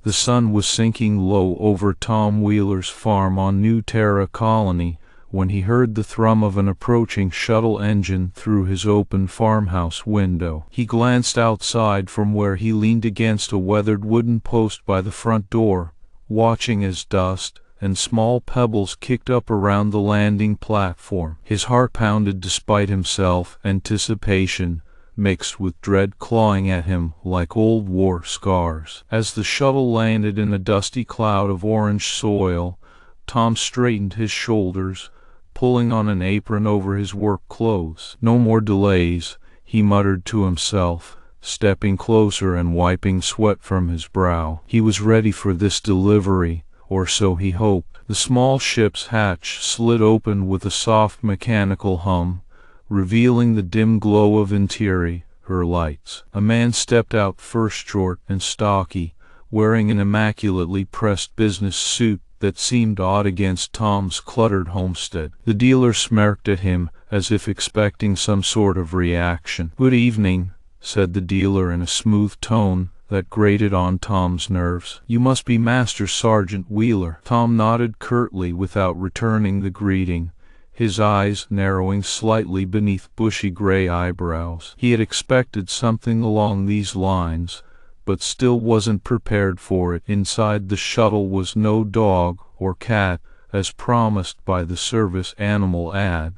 The sun was sinking low over Tom Wheeler's farm on New Terra Colony when he heard the thrum of an approaching shuttle engine through his open farmhouse window. He glanced outside from where he leaned against a weathered wooden post by the front door, watching as dust and small pebbles kicked up around the landing platform. His heart pounded despite himself, anticipation mixed with dread clawing at him like old war scars. As the shuttle landed in a dusty cloud of orange soil, Tom straightened his shoulders, pulling on an apron over his work clothes. No more delays, he muttered to himself, stepping closer and wiping sweat from his brow. He was ready for this delivery, or so he hoped. The small ship's hatch slid open with a soft mechanical hum, revealing the dim glow of interior lights. A man stepped out first, short and stocky, wearing an immaculately pressed business suit that seemed odd against Tom's cluttered homestead. The dealer smirked at him as if expecting some sort of reaction. "Good evening," said the dealer in a smooth tone that grated on Tom's nerves. "You must be Master Sergeant Wheeler." Tom nodded curtly without returning the greeting, his eyes narrowing slightly beneath bushy gray eyebrows. He had expected something along these lines, but still wasn't prepared for it. Inside the shuttle was no dog or cat, as promised by the service animal ad,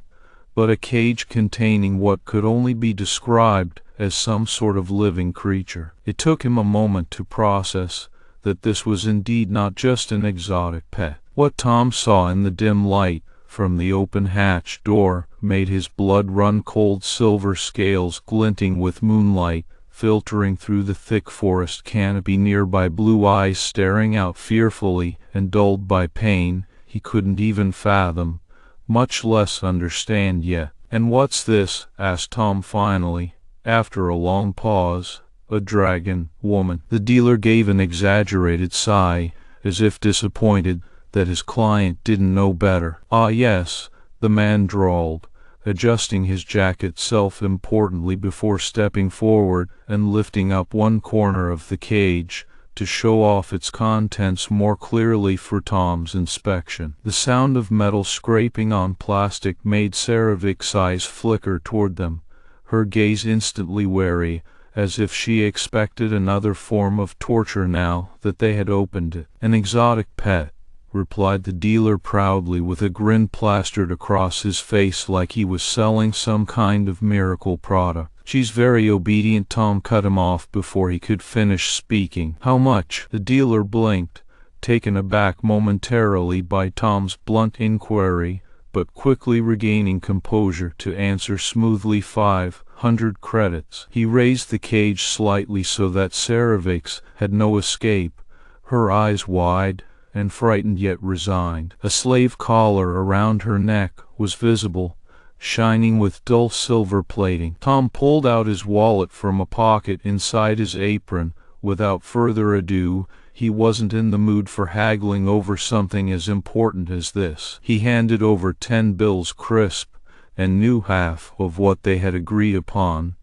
but a cage containing what could only be described as some sort of living creature. It took him a moment to process that this was indeed not just an exotic pet. What Tom saw in the dim light from the open hatch door made his blood run cold. Silver scales glinting with moonlight filtering through the thick forest canopy nearby, blue eyes staring out fearfully and dulled by pain he couldn't even fathom, much less understand yet. "And what's this?" asked Tom finally, after a long pause. "A dragon, woman." The dealer gave an exaggerated sigh, as if disappointed that his client didn't know better. "Ah yes," the man drawled, adjusting his jacket self-importantly before stepping forward and lifting up one corner of the cage to show off its contents more clearly for Tom's inspection. The sound of metal scraping on plastic made Sera'vix's eyes flicker toward them, her gaze instantly wary, as if she expected another form of torture now that they had opened it. "An exotic pet," replied the dealer proudly, with a grin plastered across his face like he was selling some kind of miracle product. "She's very obedient." Tom cut him off before he could finish speaking. "How much?" The dealer blinked, taken aback momentarily by Tom's blunt inquiry, but quickly regaining composure to answer smoothly, 500 credits. He raised the cage slightly so that Sera'vix had no escape, her eyes wide and frightened yet resigned. A slave collar around her neck was visible, shining with dull silver plating. Tom pulled out his wallet from a pocket inside his apron without further ado. He wasn't in the mood for haggling over something as important as this. He handed over 10 bills crisp, and knew half of what they had agreed upon,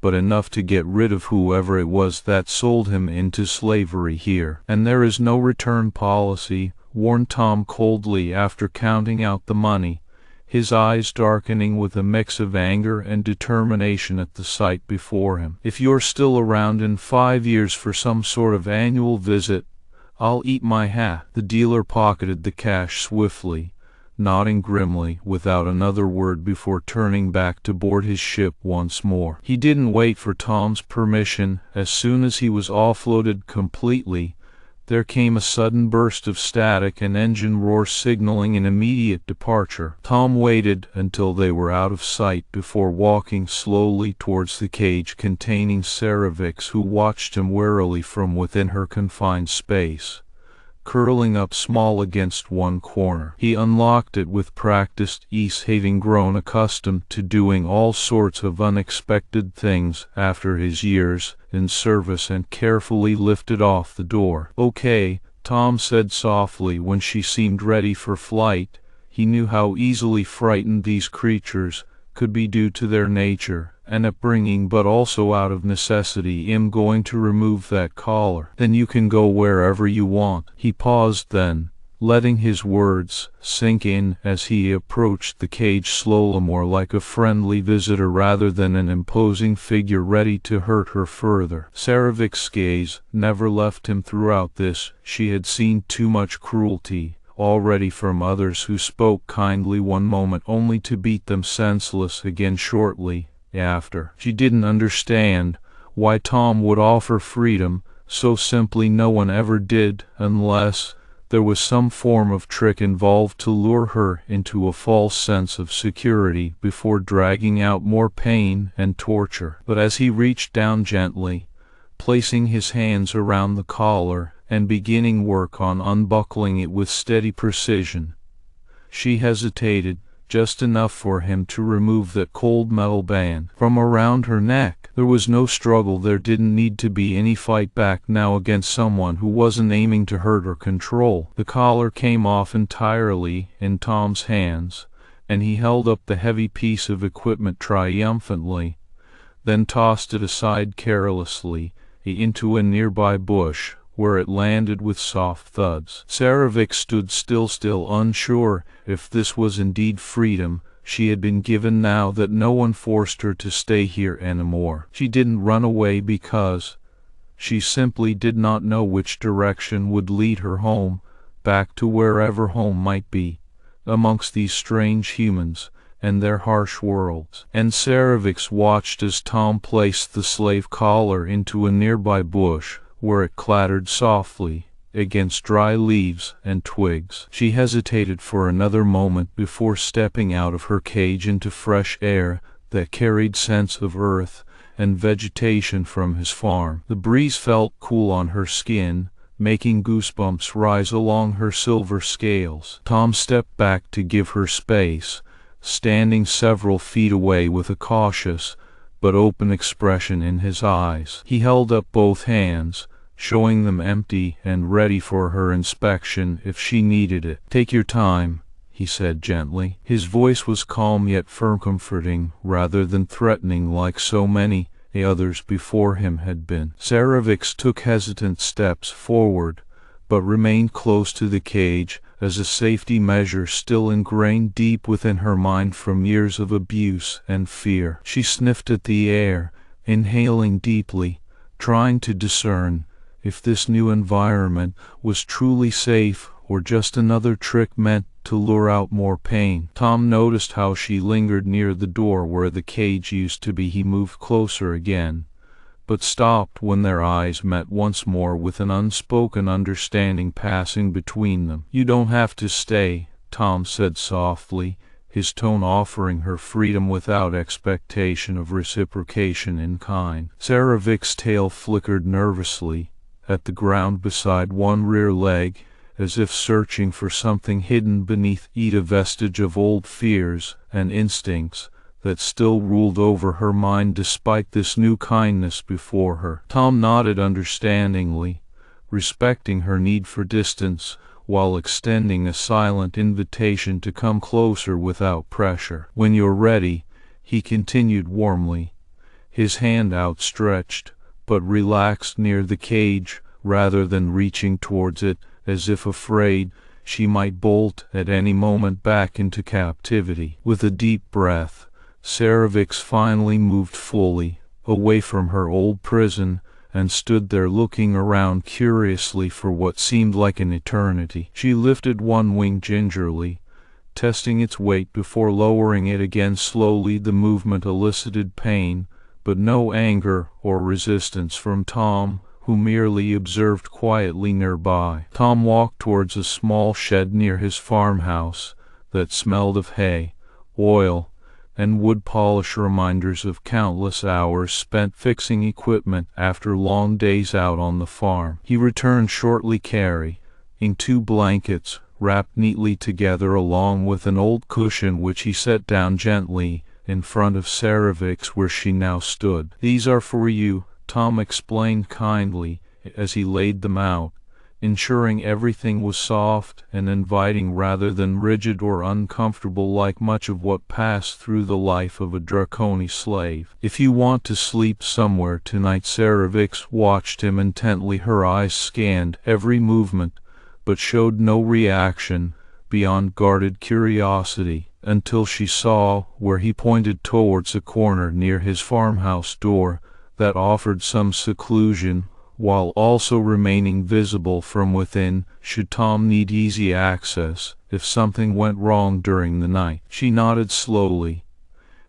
but enough to get rid of whoever it was that sold him into slavery here. "And there is no return policy," warned Tom coldly after counting out the money, his eyes darkening with a mix of anger and determination at the sight before him. "If you're still around in 5 years for some sort of annual visit, I'll eat my hat." The dealer pocketed the cash swiftly, nodding grimly without another word before turning back to board his ship once more. He didn't wait for Tom's permission. As soon as he was offloaded completely, there came a sudden burst of static and engine roar signaling an immediate departure. Tom waited until they were out of sight before walking slowly towards the cage containing Sera'vix, who watched him warily from within her confined space, curling up small against one corner. He unlocked it with practiced ease, having grown accustomed to doing all sorts of unexpected things after his years in service, and carefully lifted off the door. "Okay," Tom said softly when she seemed ready for flight. He knew how easily frightened these creatures could be due to their nature and upbringing, but also out of necessity. I'm going to remove that collar. Then you can go wherever you want." He paused then, letting his words sink in as he approached the cage slowly, more like a friendly visitor rather than an imposing figure ready to hurt her further. Sera'vix's gaze never left him throughout this. She had seen too much cruelty already from others who spoke kindly one moment only to beat them senseless again shortly after. She didn't understand why Tom would offer freedom so simply. No one ever did, unless there was some form of trick involved to lure her into a false sense of security before dragging out more pain and torture. But as he reached down gently, placing his hands around the collar and beginning work on unbuckling it with steady precision, she hesitated just enough for him to remove that cold metal band from around her neck. There was no struggle. There didn't need to be any fight back now against someone who wasn't aiming to hurt or control. The collar came off entirely in Tom's hands, and he held up the heavy piece of equipment triumphantly, then tossed it aside carelessly into a nearby bush, where it landed with soft thuds. Sera'vix stood still unsure if this was indeed freedom she had been given now that no one forced her to stay here anymore. She didn't run away because she simply did not know which direction would lead her home, back to wherever home might be, amongst these strange humans and their harsh worlds. And Sera'vix watched as Tom placed the slave collar into a nearby bush, where it clattered softly against dry leaves and twigs. She hesitated for another moment before stepping out of her cage into fresh air that carried scents of earth and vegetation from his farm. The breeze felt cool on her skin, making goosebumps rise along her silver scales. Tom stepped back to give her space, standing several feet away with a cautious but open expression in his eyes. He held up both hands, showing them empty and ready for her inspection if she needed it. "Take your time," he said gently. His voice was calm yet firm, comforting rather than threatening like so many others before him had been. Sera'vix took hesitant steps forward, but remained close to the cage as a safety measure still ingrained deep within her mind from years of abuse and fear. She sniffed at the air, inhaling deeply, trying to discern if this new environment was truly safe or just another trick meant to lure out more pain. Tom noticed how she lingered near the door where the cage used to be. He moved closer again, but stopped when their eyes met once more, with an unspoken understanding passing between them. "You don't have to stay," Tom said softly, his tone offering her freedom without expectation of reciprocation in kind. Sera'vix's tail flickered nervously at the ground beside one rear leg, as if searching for something hidden beneath it, a vestige of old fears and instincts that still ruled over her mind despite this new kindness before her. Tom nodded understandingly, respecting her need for distance, while extending a silent invitation to come closer without pressure. "When you're ready," he continued warmly, his hand outstretched, but relaxed near the cage rather than reaching towards it, as if afraid she might bolt at any moment back into captivity. With a deep breath, Sera'vix finally moved fully away from her old prison and stood there looking around curiously for what seemed like an eternity. She lifted one wing gingerly, testing its weight before lowering it again slowly. The movement elicited pain, but no anger or resistance from Tom, who merely observed quietly nearby. Tom walked towards a small shed near his farmhouse that smelled of hay, oil, and wood polish, reminders of countless hours spent fixing equipment after long days out on the farm. He returned shortly, carrying 2 blankets wrapped neatly together along with an old cushion, which he set down gently in front of Sera'vix where she now stood. "These are for you," Tom explained kindly as he laid them out, ensuring everything was soft and inviting rather than rigid or uncomfortable like much of what passed through the life of a Draconi slave. "If you want to sleep somewhere tonight," Sera'vix watched him intently. Her eyes scanned every movement, but showed no reaction beyond guarded curiosity, until she saw where he pointed towards a corner near his farmhouse door that offered some seclusion, while also remaining visible from within should Tom need easy access if something went wrong during the night. She nodded slowly,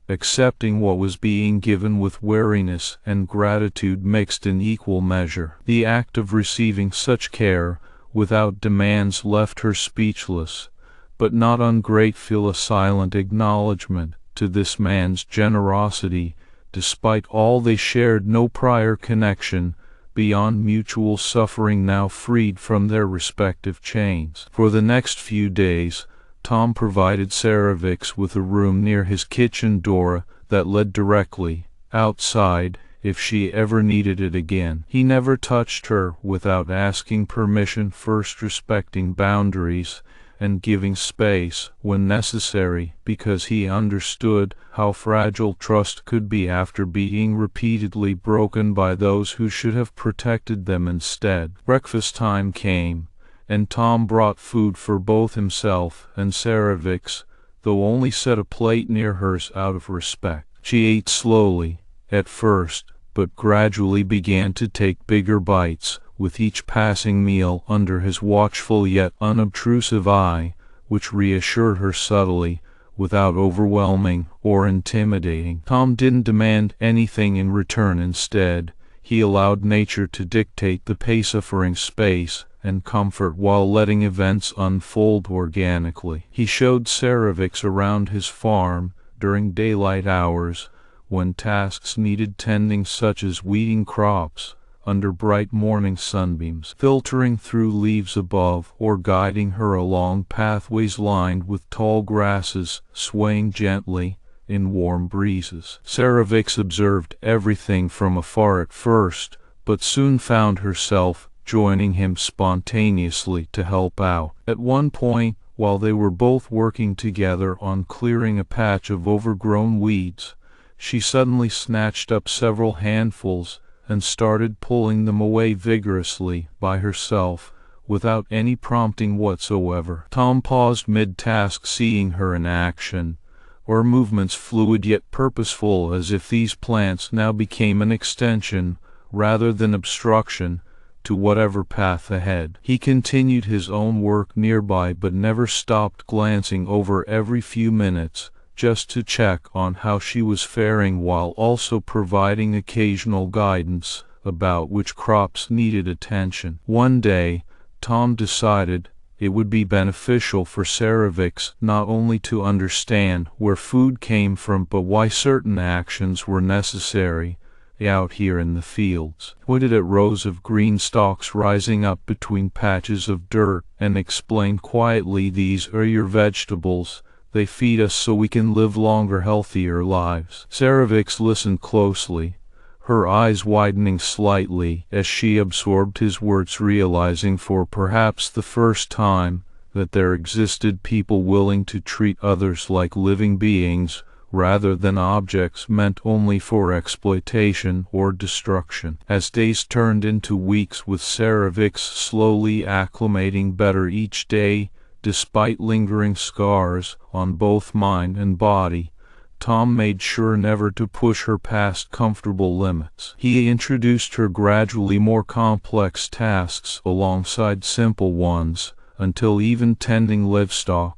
accepting what was being given with wariness and gratitude mixed in equal measure. The act of receiving such care without demands left her speechless, but not ungrateful. A silent acknowledgment to this man's generosity, despite all they shared no prior connection beyond mutual suffering, now freed from their respective chains. For the next few days, Tom provided Sera'vix with a room near his kitchen door that led directly outside if she ever needed it again. He never touched her without asking permission, first respecting boundaries and giving space when necessary, because he understood how fragile trust could be after being repeatedly broken by those who should have protected them instead. Breakfast time came, and Tom brought food for both himself and Sera'vix, though only set a plate near hers out of respect. She ate slowly at first, but gradually began to take bigger bites with each passing meal under his watchful yet unobtrusive eye, which reassured her subtly without overwhelming or intimidating. Tom didn't demand anything in return. Instead, he allowed nature to dictate the pace, offering space and comfort while letting events unfold organically. He showed Sera'vix around his farm during daylight hours, when tasks needed tending, such as weeding crops under bright morning sunbeams, filtering through leaves above, or guiding her along pathways lined with tall grasses swaying gently in warm breezes. Sera'vix observed everything from afar at first, but soon found herself joining him spontaneously to help out. At one point, while they were both working together on clearing a patch of overgrown weeds, she suddenly snatched up several handfuls and started pulling them away vigorously by herself, without any prompting whatsoever. Tom paused mid-task, seeing her in action, her movements fluid yet purposeful, as if these plants now became an extension, rather than obstruction, to whatever path ahead. He continued his own work nearby, but never stopped glancing over every few minutes, just to check on how she was faring, while also providing occasional guidance about which crops needed attention. One day, Tom decided it would be beneficial for Sera'vix not only to understand where food came from, but why certain actions were necessary out here in the fields. Pointed at rows of green stalks rising up between patches of dirt, and explained quietly, "These are your vegetables. They feed us so we can live longer, healthier lives." Sera'vix listened closely, her eyes widening slightly as she absorbed his words, realizing for perhaps the first time that there existed people willing to treat others like living beings rather than objects meant only for exploitation or destruction. As days turned into weeks, with Sera'vix slowly acclimating better each day, despite lingering scars on both mind and body, Tom made sure never to push her past comfortable limits. He introduced her gradually more complex tasks alongside simple ones, until even tending livestock,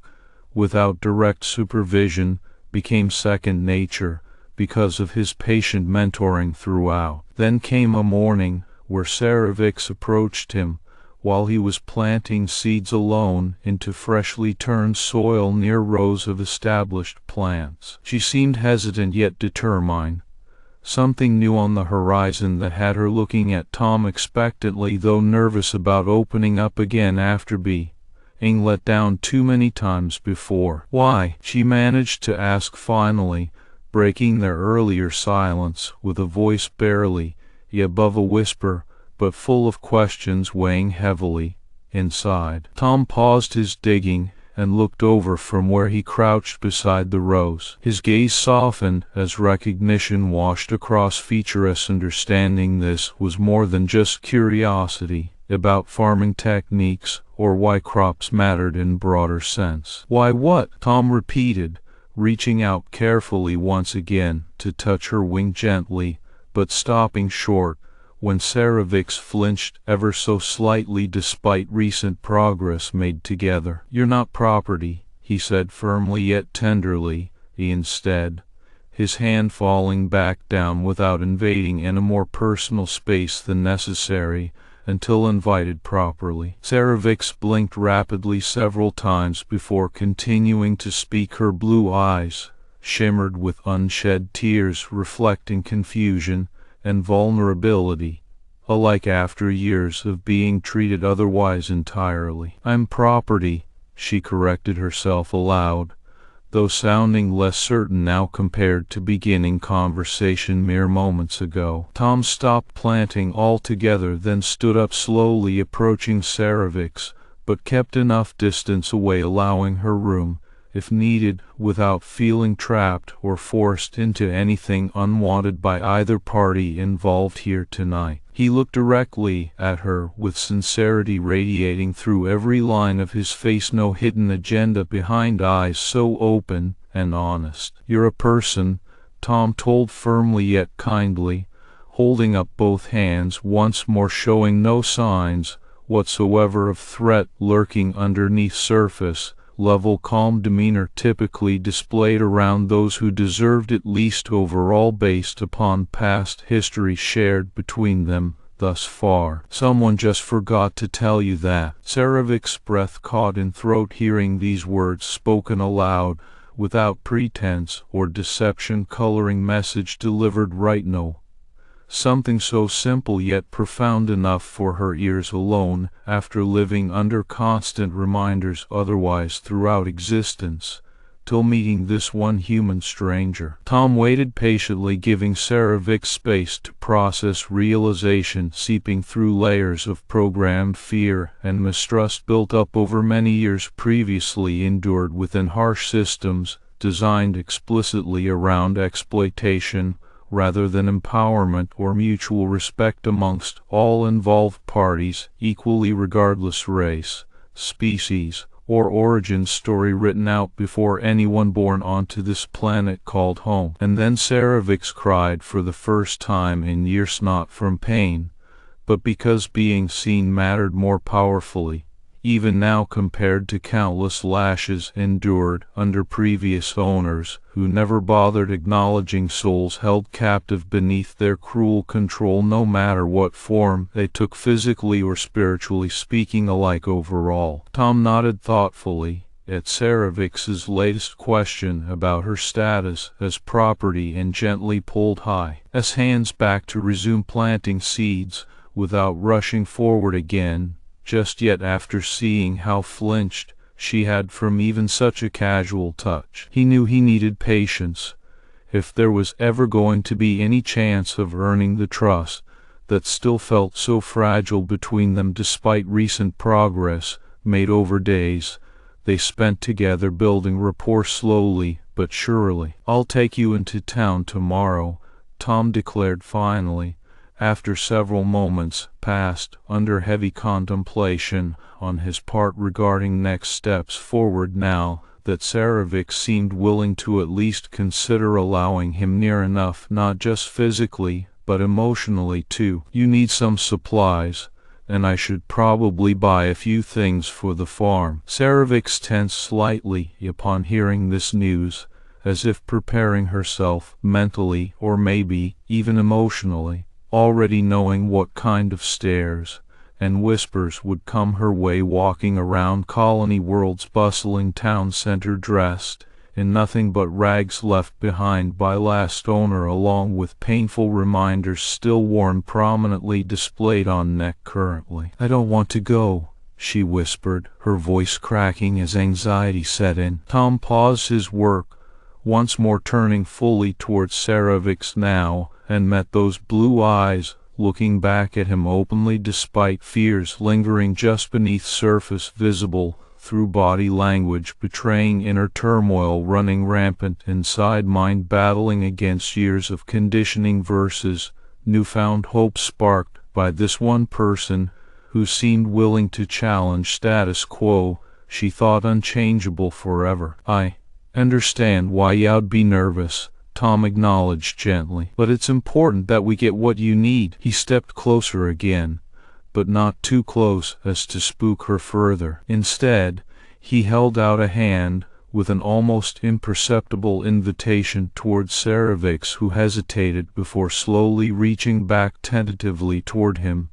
without direct supervision, became second nature because of his patient mentoring throughout. Then came a morning where Sera'vix approached him while he was planting seeds alone into freshly turned soil near rows of established plants. She seemed hesitant yet determined, something new on the horizon that had her looking at Tom expectantly, though nervous about opening up again after being let down too many times before. "Why?" she managed to ask finally, breaking their earlier silence with a voice barely above a whisper, but full of questions weighing heavily inside. Tom paused his digging and looked over from where he crouched beside the rows. His gaze softened as recognition washed across features, understanding this was more than just curiosity about farming techniques or why crops mattered in broader sense. "Why what?" Tom repeated, reaching out carefully once again to touch her wing gently, but stopping short when Sera'vix flinched ever so slightly despite recent progress made together. "You're not property," he said firmly yet tenderly, instead, his hand falling back down without invading in a more personal space than necessary until invited properly. Sera'vix blinked rapidly several times before continuing to speak. Her blue eyes shimmered with unshed tears, reflecting confusion and vulnerability, alike after years of being treated otherwise entirely. "I'm property," she corrected herself aloud, though sounding less certain now compared to beginning conversation mere moments ago. Tom stopped planting altogether, then stood up slowly, approaching Sera'vix, but kept enough distance away, allowing her room, if needed, without feeling trapped or forced into anything unwanted by either party involved here tonight. He looked directly at her with sincerity radiating through every line of his face, no hidden agenda behind eyes so open and honest. "You're a person," Tom told firmly yet kindly, holding up both hands once more, showing no signs whatsoever of threat lurking underneath surface level calm demeanor typically displayed around those who deserved it least overall based upon past history shared between them thus far. "Someone just forgot to tell you that." Sera'vix's breath caught in throat hearing these words spoken aloud without pretense or deception, coloring message delivered right. No. Something so simple yet profound enough for her ears alone, after living under constant reminders otherwise throughout existence, till meeting this one human stranger. Tom waited patiently, giving Sera'vix space to process realization, seeping through layers of programmed fear and mistrust built up over many years previously endured within harsh systems designed explicitly around exploitation rather than empowerment or mutual respect amongst all involved parties equally, regardless race, species, or origin story written out before anyone born onto this planet called home. And then Sera'vix cried for the first time in years, not from pain, but because being seen mattered more powerfully, even now compared to countless lashes endured under previous owners who never bothered acknowledging souls held captive beneath their cruel control, no matter what form they took, physically or spiritually speaking, alike overall. Tom nodded thoughtfully at Sera'vix's latest question about her status as property and gently pulled his hands back to resume planting seeds without rushing forward again just yet, after seeing how flinched she had from even such a casual touch. He knew he needed patience if there was ever going to be any chance of earning the trust that still felt so fragile between them despite recent progress made over days they spent together building rapport slowly but surely. "I'll take you into town tomorrow," Tom declared finally, after several moments passed under heavy contemplation on his part regarding next steps forward. Now that Sera'vix seemed willing to at least consider allowing him near enough, not just physically but emotionally too. "You need some supplies, and I should probably buy a few things for the farm." Sera'vix tensed slightly upon hearing this news, as if preparing herself mentally or maybe even emotionally, already knowing what kind of stares and whispers would come her way walking around Colony World's bustling town center dressed in nothing but rags left behind by last owner, along with painful reminders still worn prominently displayed on neck currently. "I don't want to go," she whispered, her voice cracking as anxiety set in. Tom paused his work, once more turning fully towards Sera'vix now, and met those blue eyes looking back at him openly despite fears lingering just beneath surface, visible through body language, betraying inner turmoil running rampant inside, mind battling against years of conditioning versus newfound hope sparked by this one person who seemed willing to challenge status quo, she thought unchangeable forever. "I understand why you'd be nervous," Tom acknowledged gently, "but it's important that we get what you need." He stepped closer again, but not too close as to spook her further. Instead, he held out a hand with an almost imperceptible invitation towards Sera'vix, who hesitated before slowly reaching back tentatively toward him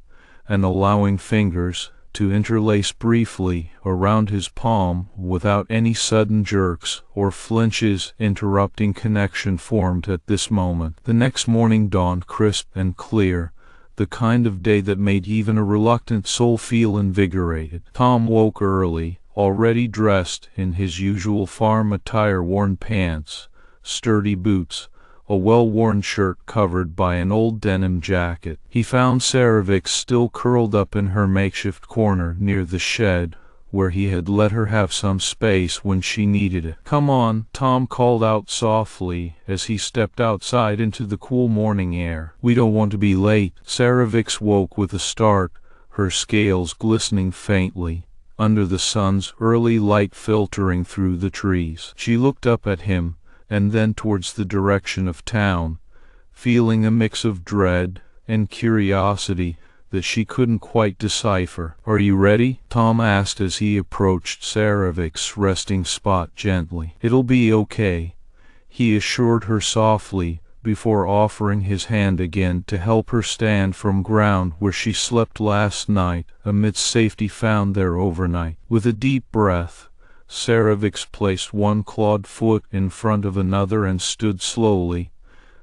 and allowing fingers to interlace briefly around his palm without any sudden jerks or flinches interrupting connection formed at this moment. The next morning dawned crisp and clear, the kind of day that made even a reluctant soul feel invigorated. Tom woke early, already dressed in his usual farm attire: worn pants, sturdy boots, a well-worn shirt covered by an old denim jacket. He found Sera'vix still curled up in her makeshift corner near the shed, where he had let her have some space when she needed it. "Come on," Tom called out softly as he stepped outside into the cool morning air. "We don't want to be late." Sera'vix woke with a start, her scales glistening faintly under the sun's early light filtering through the trees. She looked up at him and then towards the direction of town, feeling a mix of dread and curiosity that she couldn't quite decipher. "Are you ready?" Tom asked as he approached Sera'vix's resting spot gently. "It'll be okay," he assured her softly, before offering his hand again to help her stand from ground where she slept last night, amidst safety found there overnight. With a deep breath, Sera'vix placed one clawed foot in front of another and stood slowly,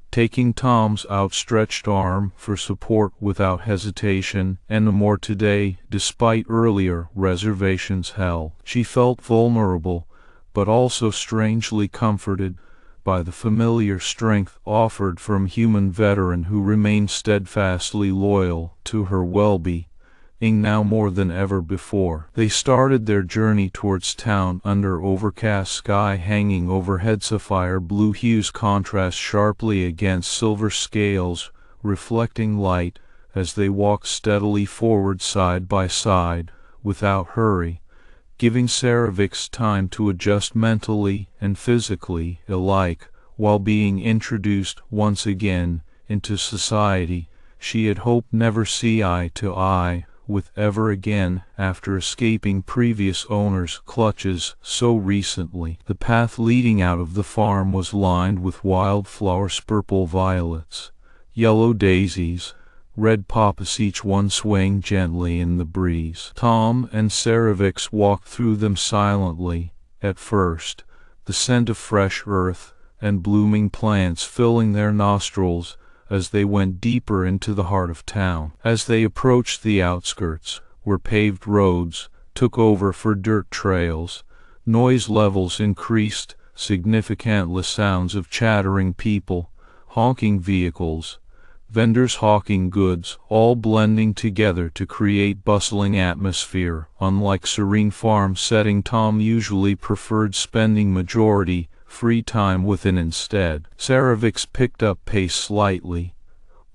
taking Tom's outstretched arm for support without hesitation and more today, despite earlier reservations held. She felt vulnerable, but also strangely comforted by the familiar strength offered from human veteran who remained steadfastly loyal to her well-being now more than ever before. They started their journey towards town under overcast sky hanging overhead. Sapphire blue hues contrast sharply against silver scales, reflecting light as they walked steadily forward side by side, without hurry, giving Sera'vix time to adjust mentally and physically alike while being introduced once again into society she had hoped never see eye to eye with ever again after escaping previous owners' clutches so recently. The path leading out of the farm was lined with wildflowers, purple violets, yellow daisies, red poppies, each one swaying gently in the breeze. Tom and Sera'vix walked through them silently at first, the scent of fresh earth and blooming plants filling their nostrils as they went deeper into the heart of town. As they approached the outskirts, where paved roads took over for dirt trails, noise levels increased significantly. Sounds of chattering people, honking vehicles, vendors hawking goods, all blending together to create bustling atmosphere. Unlike serene farm setting Tom usually preferred spending majority free time within, instead, Sera'vix picked up pace slightly,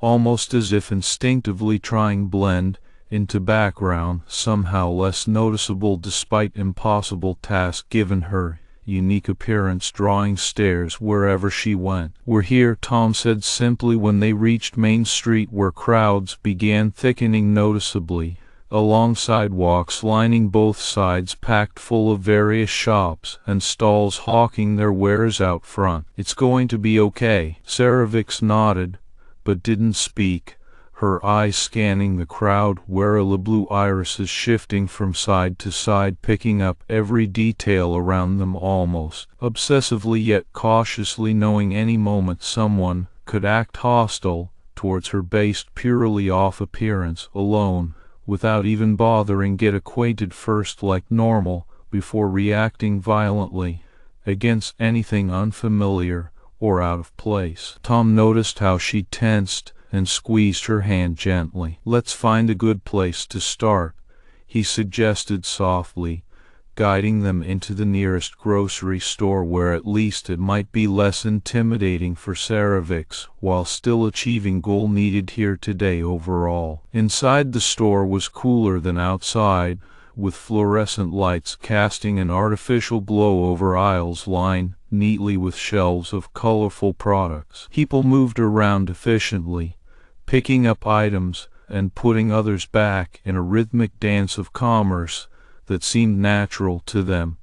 almost as if instinctively trying blend into background, somehow less noticeable despite impossible task given her unique appearance, drawing stares wherever she went. "We're here," Tom said simply when they reached Main Street, where crowds began thickening noticeably along sidewalks lining both sides, packed full of various shops and stalls hawking their wares out front. "It's going to be okay." Sera'vix nodded, but didn't speak, her eyes scanning the crowd, warily, blue irises shifting from side to side, picking up every detail around them almost obsessively yet cautiously, knowing any moment someone could act hostile towards her based purely off appearance alone, without even bothering get acquainted first like normal, before reacting violently against anything unfamiliar or out of place. Tom noticed how she tensed and squeezed her hand gently. "Let's find a good place to start," he suggested softly, guiding them into the nearest grocery store where at least it might be less intimidating for Sera'vix while still achieving goal needed here today overall. Inside the store was cooler than outside, with fluorescent lights casting an artificial glow over aisles lined neatly with shelves of colorful products. People moved around efficiently, picking up items and putting others back in a rhythmic dance of commerce that seemed natural to them,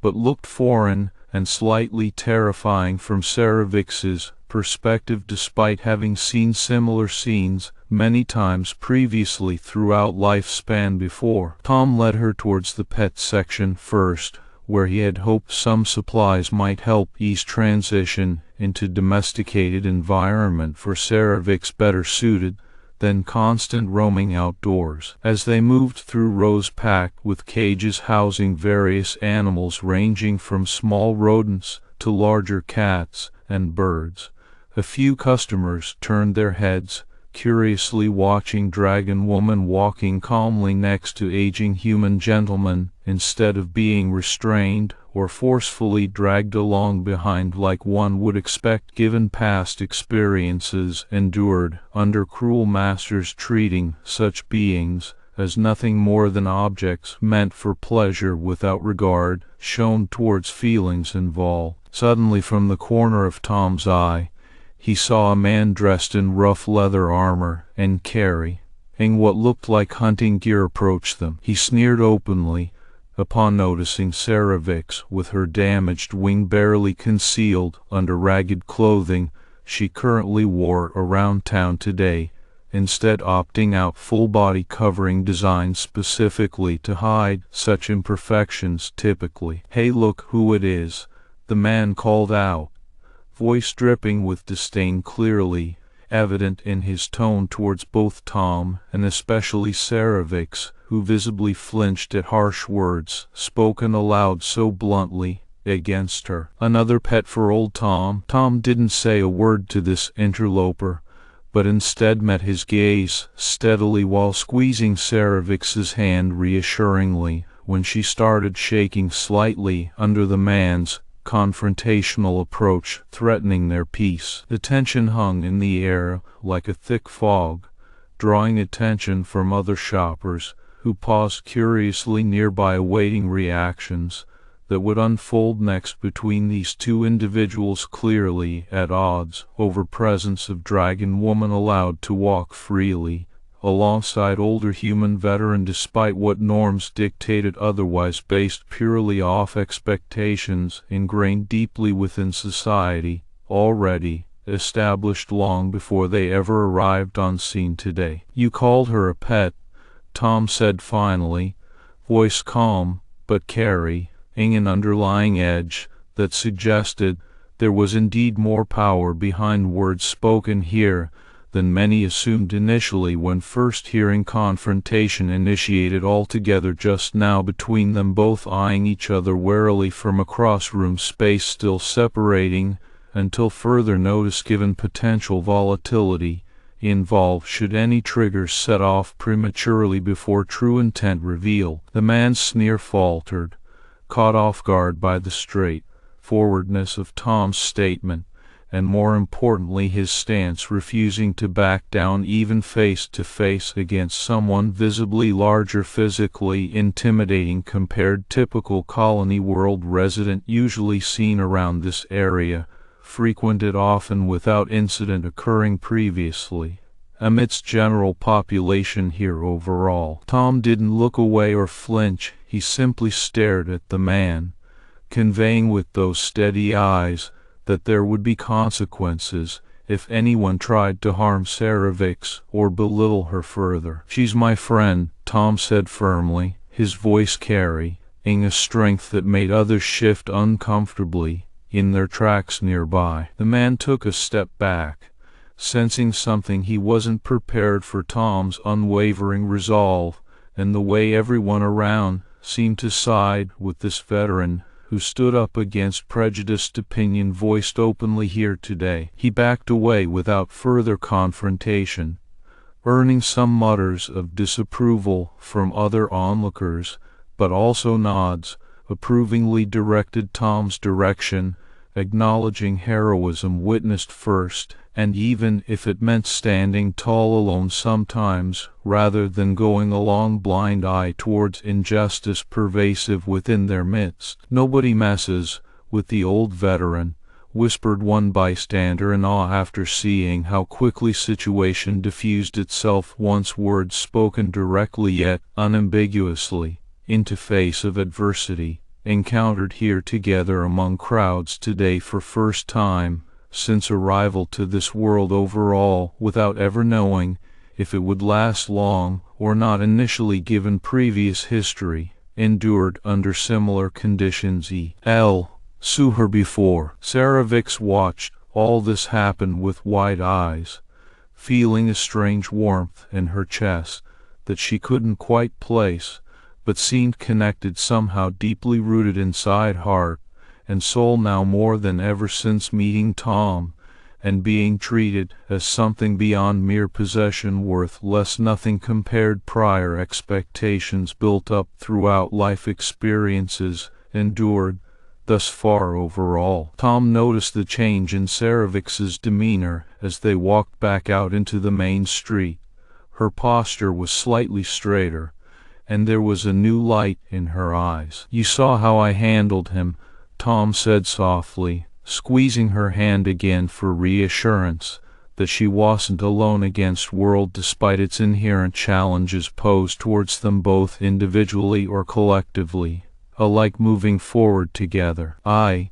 but looked foreign and slightly terrifying from Sera'vix's perspective despite having seen similar scenes many times previously throughout lifespan before. Tom led her towards the pet section first, where he had hoped some supplies might help ease transition into domesticated environment for Sera'vix better suited than constant roaming outdoors. As they moved through rows packed with cages housing various animals ranging from small rodents to larger cats and birds, a few customers turned their heads, curiously watching Dragon Woman walking calmly next to aging human gentlemen instead of being restrained or forcefully dragged along behind like one would expect given past experiences endured under cruel masters treating such beings as nothing more than objects meant for pleasure without regard shown towards feelings involved. Suddenly from the corner of Tom's eye, he saw a man dressed in rough leather armor and carrying what looked like hunting gear approach them. He sneered openly upon noticing Sera'vix with her damaged wing barely concealed under ragged clothing she currently wore around town today, instead opting out full-body covering designed specifically to hide such imperfections typically. "Hey, look who it is," the man called out, voice dripping with disdain clearly evident in his tone towards both Tom and especially Sera'vix, who visibly flinched at harsh words spoken aloud so bluntly against her. "Another pet for old Tom?" Tom didn't say a word to this interloper, but instead met his gaze steadily while squeezing Sera'vix's hand reassuringly when she started shaking slightly under the man's confrontational approach threatening their peace. The tension hung in the air like a thick fog, drawing attention from other shoppers who paused curiously nearby awaiting reactions that would unfold next between these two individuals clearly at odds over presence of Dragon Woman allowed to walk freely alongside older human veteran despite what norms dictated otherwise based purely off expectations ingrained deeply within society, already established long before they ever arrived on scene today. "You called her a pet," Tom said finally, voice calm but carrying an underlying edge that suggested there was indeed more power behind words spoken here than many assumed initially when first hearing confrontation initiated altogether just now between them both eyeing each other warily from across room space still separating until further notice given potential volatility involved should any triggers set off prematurely before true intent revealed. The man's sneer faltered, caught off guard by the straightforwardness of Tom's statement, and more importantly his stance refusing to back down even face to face against someone visibly larger, physically intimidating compared typical colony world resident usually seen around this area, frequented often without incident occurring previously amidst general population here overall. Tom didn't look away or flinch, he simply stared at the man, conveying with those steady eyes that there would be consequences if anyone tried to harm Sera'vix or belittle her further. "She's my friend," Tom said firmly, his voice carrying a strength that made others shift uncomfortably in their tracks nearby. The man took a step back, sensing something he wasn't prepared for: Tom's unwavering resolve and the way everyone around seemed to side with this veteran who stood up against prejudiced opinion voiced openly here today. He backed away without further confrontation, earning some mutters of disapproval from other onlookers, but also nods approvingly directed Tom's direction, acknowledging heroism witnessed first, and even if it meant standing tall alone sometimes, rather than going along blind eye towards injustice pervasive within their midst. "Nobody messes with the old veteran," whispered one bystander in awe after seeing how quickly situation diffused itself, once words spoken directly yet unambiguously, into face of adversity, encountered here together among crowds today for first time since arrival to this world overall, without ever knowing if it would last long or not, initially given previous history, endured under similar conditions. Saw her before. Sera'vix watched all this happen with wide eyes, feeling a strange warmth in her chest that she couldn't quite place, but seemed connected somehow, deeply rooted inside heart and soul now more than ever since meeting Tom, and being treated as something beyond mere possession, worth less nothing compared prior expectations built up throughout life experiences endured thus far overall. Tom noticed the change in Sera'vix's demeanor as they walked back out into the main street. Her posture was slightly straighter, and there was a new light in her eyes. "You saw how I handled him," Tom said softly, squeezing her hand again for reassurance that she wasn't alone against world despite its inherent challenges posed towards them both individually or collectively, alike moving forward together. I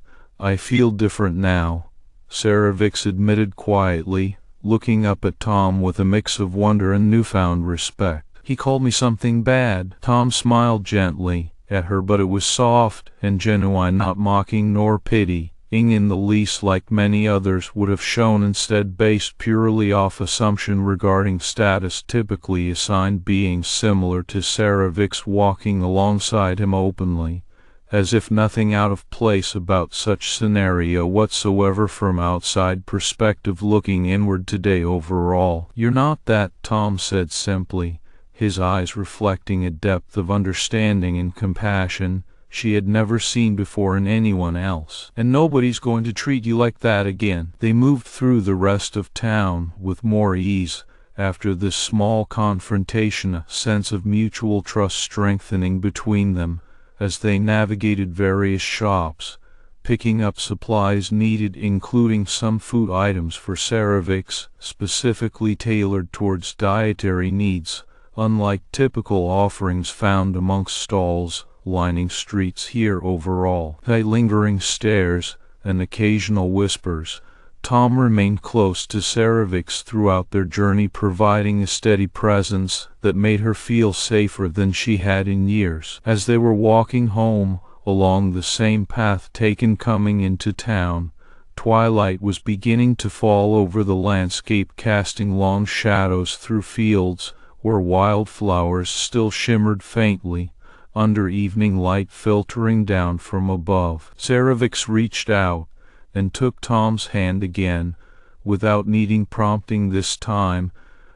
feel different now," Sera'vix admitted quietly, looking up at Tom with a mix of wonder and newfound respect. "He called me something bad." Tom smiled gently at her, but it was soft and genuine, not mocking nor pitying in the least like many others would have shown, instead based purely off assumption regarding status typically assigned beings similar to Sera'vix walking alongside him openly, as if nothing out of place about such scenario whatsoever from outside perspective looking inward today overall. "You're not that," Tom said simply, his eyes reflecting a depth of understanding and compassion she had never seen before in anyone else. "And nobody's going to treat you like that again." They moved through the rest of town with more ease after this small confrontation, a sense of mutual trust strengthening between them as they navigated various shops, picking up supplies needed, including some food items for Sera'vix, specifically tailored towards dietary needs, unlike typical offerings found amongst stalls lining streets here overall. By lingering stares and occasional whispers, Tom remained close to Sera'vix throughout their journey, providing a steady presence that made her feel safer than she had in years. As they were walking home along the same path taken coming into town, twilight was beginning to fall over the landscape, casting long shadows through fields where wildflowers still shimmered faintly under evening light filtering down from above. Sera'vix reached out and took Tom's hand again, without needing prompting this time,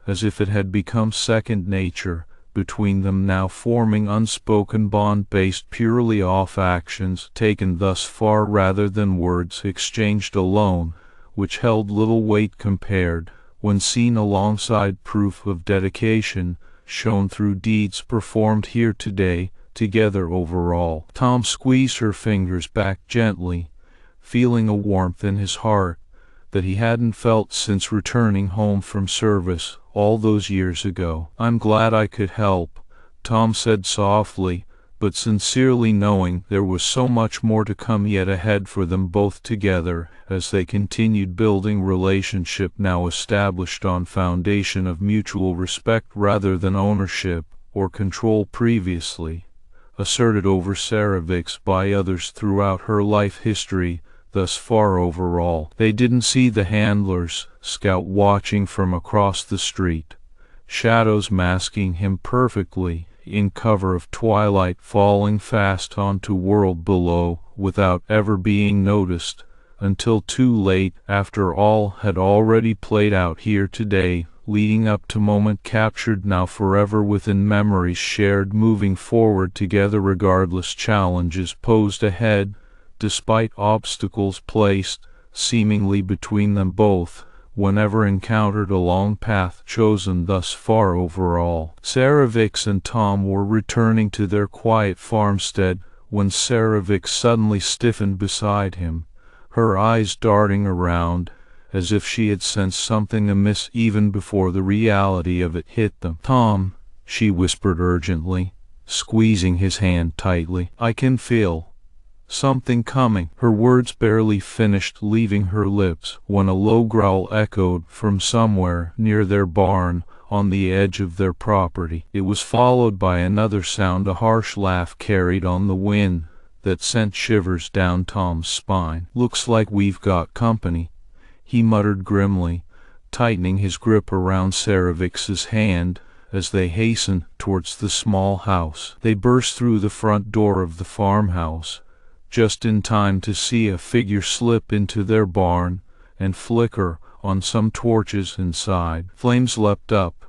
as if it had become second nature between them now, forming unspoken bond based purely off actions taken thus far rather than words exchanged alone, which held little weight compared, when seen alongside proof of dedication shown through deeds performed here today together overall. Tom squeezed her fingers back gently, feeling a warmth in his heart that he hadn't felt since returning home from service all those years ago. "I'm glad I could help," Tom said softly, but sincerely, knowing there was so much more to come yet ahead for them both together as they continued building relationship now established on foundation of mutual respect rather than ownership or control previously asserted over Sera'vix by others throughout her life history thus far overall. They didn't see the handler's scout watching from across the street, shadows masking him perfectly in cover of twilight, falling fast onto world below without ever being noticed, until too late, after all had already played out here today, leading up to moment captured now forever within memories shared, moving forward together regardless challenges posed ahead, despite obstacles placed seemingly between them both, whenever encountered a long path chosen thus far overall. Sera'vix and Tom were returning to their quiet farmstead when Sera'vix suddenly stiffened beside him, her eyes darting around as if she had sensed something amiss even before the reality of it hit them. "Tom," she whispered urgently, squeezing his hand tightly, "I can feel something coming." Her words barely finished leaving her lips when a low growl echoed from somewhere near their barn on the edge of their property. It was followed by another sound, a harsh laugh carried on the wind that sent shivers down Tom's spine. "Looks like we've got company," he muttered grimly, tightening his grip around Sera'vix's hand as they hastened towards the small house. They burst through the front door of the farmhouse, just in time to see a figure slip into their barn and flicker on some torches inside. Flames leapt up,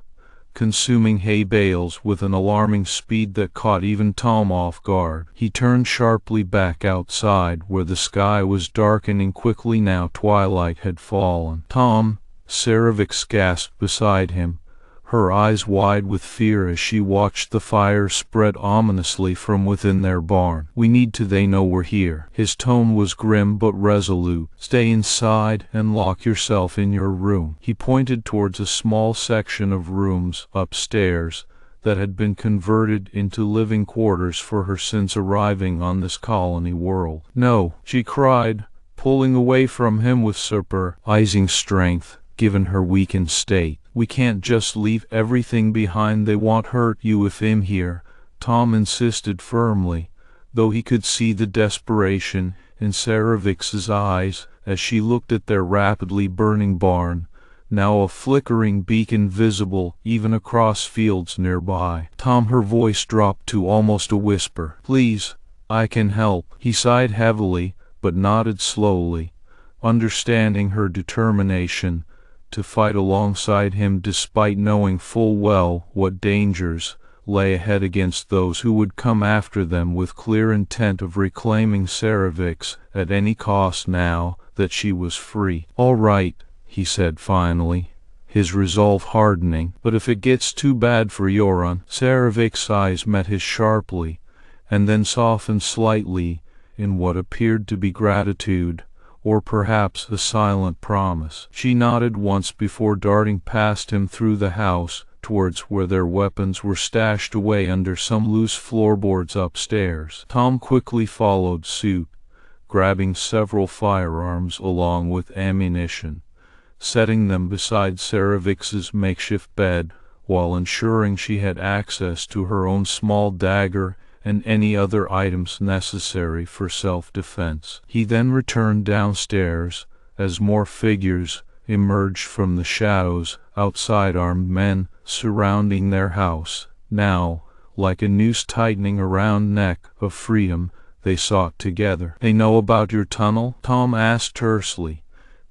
consuming hay bales with an alarming speed that caught even Tom off guard. He turned sharply back outside where the sky was darkening quickly now twilight had fallen. "Tom," Sera'vix gasped beside him, her eyes wide with fear as she watched the fire spread ominously from within their barn. "We need to. They know we're here." His tone was grim but resolute. "Stay inside and lock yourself in your room." He pointed towards a small section of rooms upstairs that had been converted into living quarters for her since arriving on this colony world. "No," she cried, pulling away from him with surprising strength, given her weakened state. "We can't just leave everything behind. They won't hurt you if I'm here," Tom insisted firmly, though he could see the desperation in Sera'vix's eyes as she looked at their rapidly burning barn, now a flickering beacon visible even across fields nearby. "Tom," her voice dropped to almost a whisper. "Please, I can help." He sighed heavily, but nodded slowly, understanding her determination to fight alongside him despite knowing full well what dangers lay ahead against those who would come after them with clear intent of reclaiming Sera'vix at any cost now that she was free. "All right," he said finally, his resolve hardening, "but if it gets too bad for Yoran." Sera'vix's eyes met his sharply, and then softened slightly in what appeared to be gratitude, or perhaps a silent promise. She nodded once before darting past him through the house towards where their weapons were stashed away under some loose floorboards upstairs. Tom quickly followed suit, grabbing several firearms along with ammunition, setting them beside Sera'vix's makeshift bed while ensuring she had access to her own small dagger and any other items necessary for self-defense. He then returned downstairs as more figures emerged from the shadows outside, armed men surrounding their house. Now, like a noose tightening around neck of freedom, they sought together. "They know about your tunnel?" Tom asked tersely,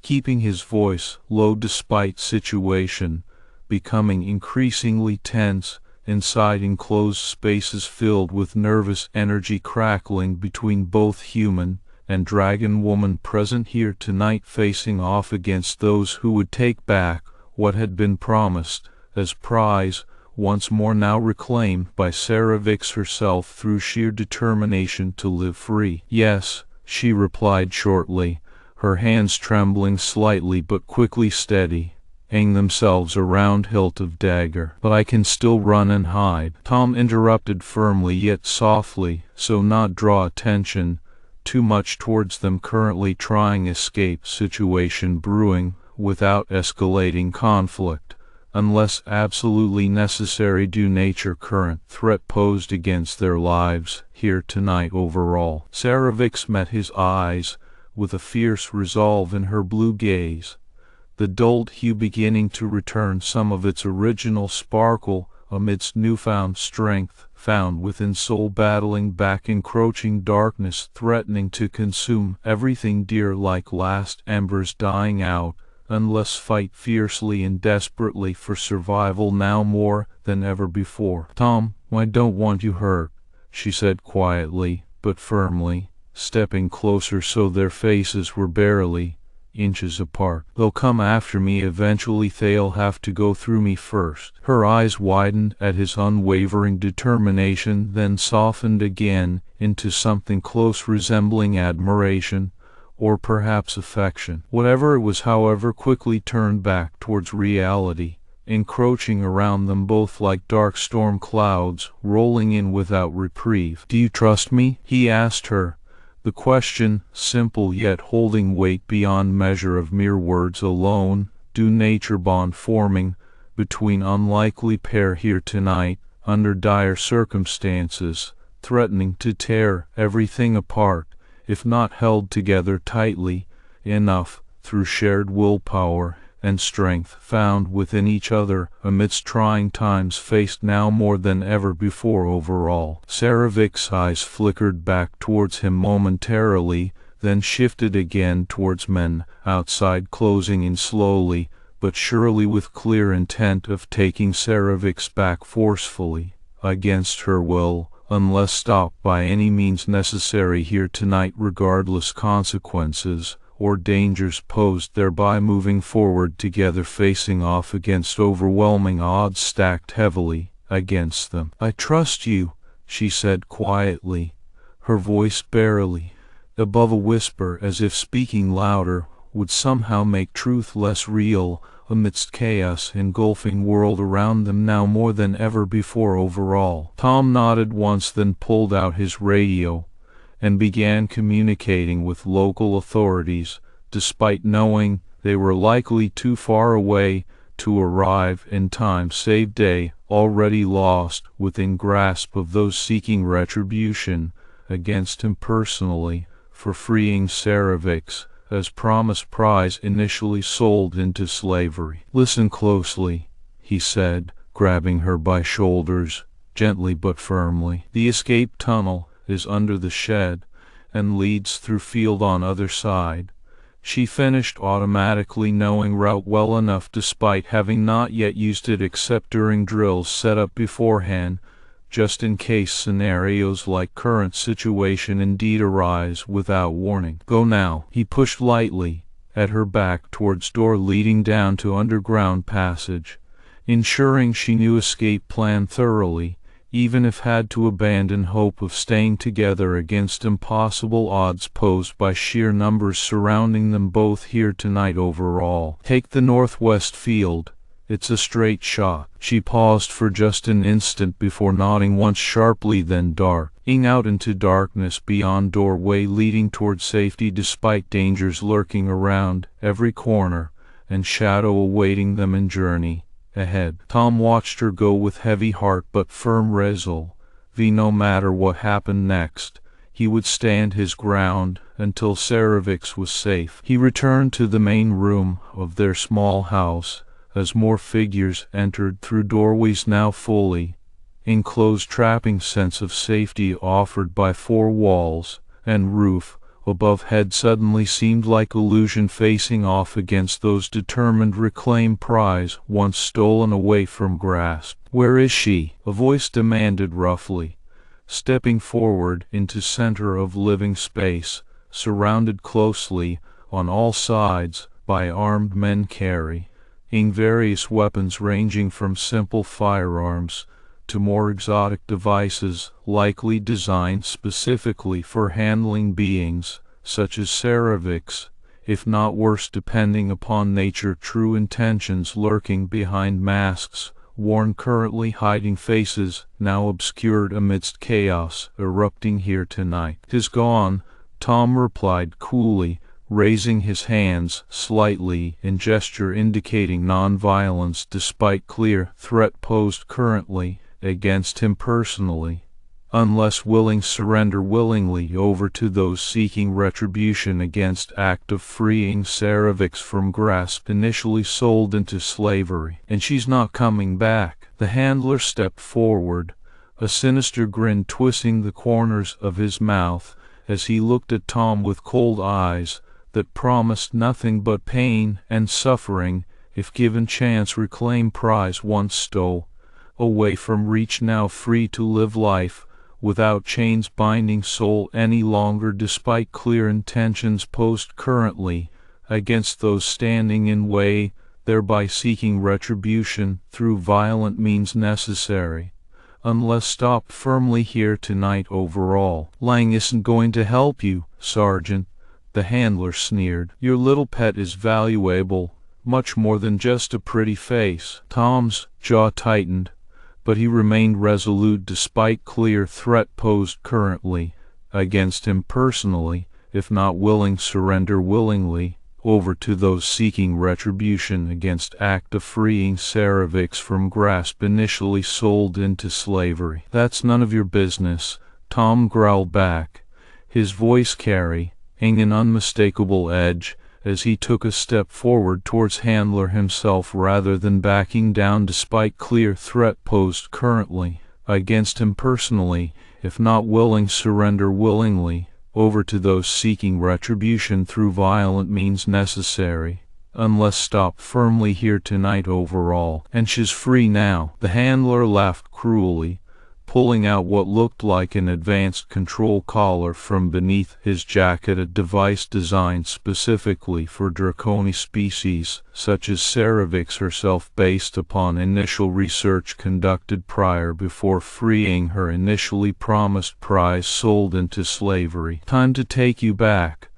keeping his voice low despite situation becoming increasingly tense inside enclosed spaces filled with nervous energy crackling between both human and dragon woman present here tonight, facing off against those who would take back what had been promised as prize, once more now reclaimed by Sera'vix herself through sheer determination to live free. "Yes," she replied shortly, her hands trembling slightly but quickly steady, themselves around hilt of dagger. "But I can still run and hide." Tom interrupted firmly yet softly, so not draw attention too much towards them currently trying escape situation brewing without escalating conflict, unless absolutely necessary due nature current threat posed against their lives here tonight overall. Sera'vix met his eyes with a fierce resolve in her blue gaze, the dulled hue beginning to return some of its original sparkle amidst newfound strength. found within soul battling back encroaching darkness threatening to consume everything dear like last embers dying out, unless fight fiercely and desperately for survival now more than ever before. "Tom, I don't want you hurt," she said quietly but firmly, stepping closer so their faces were barely inches apart. "They'll come after me eventually. They'll have to go through me first." Her eyes widened at his unwavering determination, then softened again into something close resembling admiration, or perhaps affection. Whatever it was, however, quickly turned back towards reality, encroaching around them both like dark storm clouds, rolling in without reprieve. "Do you trust me?" he asked her. The question, simple yet holding weight beyond measure of mere words alone, due nature bond forming between unlikely pair here tonight, under dire circumstances, threatening to tear everything apart, if not held together tightly enough through shared willpower and strength found within each other amidst trying times faced now more than ever before overall. Sera'vix's eyes flickered back towards him momentarily, then shifted again towards men outside, closing in slowly but surely with clear intent of taking Sera'vix back forcefully, against her will, unless stopped by any means necessary here tonight, regardless consequences or dangers posed thereby, moving forward together, facing off against overwhelming odds stacked heavily against them. "I trust you," she said quietly, her voice barely above a whisper, as if speaking louder would somehow make truth less real amidst chaos engulfing world around them now more than ever before overall. Tom nodded once, then pulled out his radio and began communicating with local authorities, despite knowing they were likely too far away to arrive in time, save day already lost within grasp of those seeking retribution against him personally for freeing Sera'vix, as promised prize initially sold into slavery. "Listen closely," he said, grabbing her by shoulders, gently but firmly. "The escape tunnel is under the shed and leads through field on other side," she finished, automatically knowing route well enough despite having not yet used it except during drills set up beforehand, just in case scenarios like current situation indeed arise without warning. "Go now." He pushed lightly at her back towards door leading down to underground passage, ensuring she knew escape plan thoroughly, even if had to abandon hope of staying together against impossible odds posed by sheer numbers surrounding them both here tonight overall. "Take the northwest field. It's a straight shot." She paused for just an instant before nodding once sharply, then darting out into darkness beyond doorway leading toward safety despite dangers lurking around every corner and shadow awaiting them in journey ahead. Tom watched her go with heavy heart but firm resolve. No matter what happened next, he would stand his ground until Sera'vix was safe. He returned to the main room of their small house as more figures entered through doorways now fully enclosed, trapping sense of safety offered by four walls and roof above head suddenly seemed like illusion, facing off against those determined reclaim prize once stolen away from grasp. "Where is she?" a voice demanded roughly, stepping forward into center of living space, surrounded closely on all sides by armed men carrying various weapons ranging from simple firearms to more exotic devices likely designed specifically for handling beings such as Sera'vix, if not worse depending upon nature. True intentions lurking behind masks worn, currently hiding faces now obscured amidst chaos erupting here tonight. "'Tis gone," Tom replied coolly, raising his hands slightly in gesture indicating non-violence despite clear threat posed currently against him personally, unless willing surrender willingly over to those seeking retribution against act of freeing Sera'vix from grasp initially sold into slavery. "And she's not coming back." The handler stepped forward, a sinister grin twisting the corners of his mouth as he looked at Tom with cold eyes that promised nothing but pain and suffering if given chance. Reclaim prize once stole away from reach, now free to live life without chains binding soul any longer, despite clear intentions posed currently against those standing in way, thereby seeking retribution through violent means necessary. Unless stop firmly here tonight overall. Lang isn't going to help you, Sergeant, the handler sneered. Your little pet is valuable, much more than just a pretty face. Tom's jaw tightened, but he remained resolute despite clear threat posed currently against him personally. If not willing, surrender willingly over to those seeking retribution against act of freeing Sera'vix from grasp initially sold into slavery. That's none of your business, Tom growled back, his voice carrying an unmistakable edge as he took a step forward towards handler himself rather than backing down despite clear threat posed currently against him personally. If not willing, surrender willingly over to those seeking retribution through violent means necessary. Unless stop firmly here tonight overall. And she's free now. The handler laughed cruelly, pulling out what looked like an advanced control collar from beneath his jacket, a device designed specifically for draconic species such as Sera'vix herself, based upon initial research conducted prior before freeing her initially promised prize sold into slavery. Time to take you back,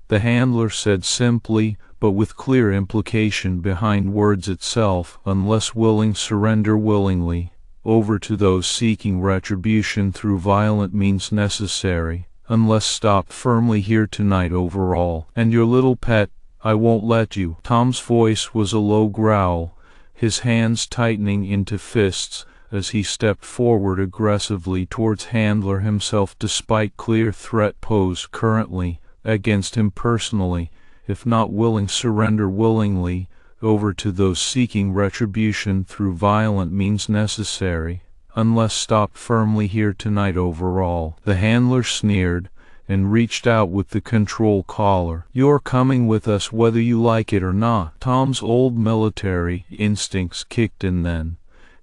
the handler said simply, but with clear implication behind words itself. Unless willing, surrender willingly over to those seeking retribution through violent means necessary. Unless stop firmly here tonight overall. And your little pet, I won't let you. Tom's voice was a low growl, his hands tightening into fists as he stepped forward aggressively towards handler himself despite clear threat posed currently against him personally. If not willing, surrender willingly over to those seeking retribution through violent means necessary. Unless stop firmly here tonight overall. The handler sneered and reached out with the control collar. You're coming with us whether you like it or not. Tom's old military instincts kicked in then,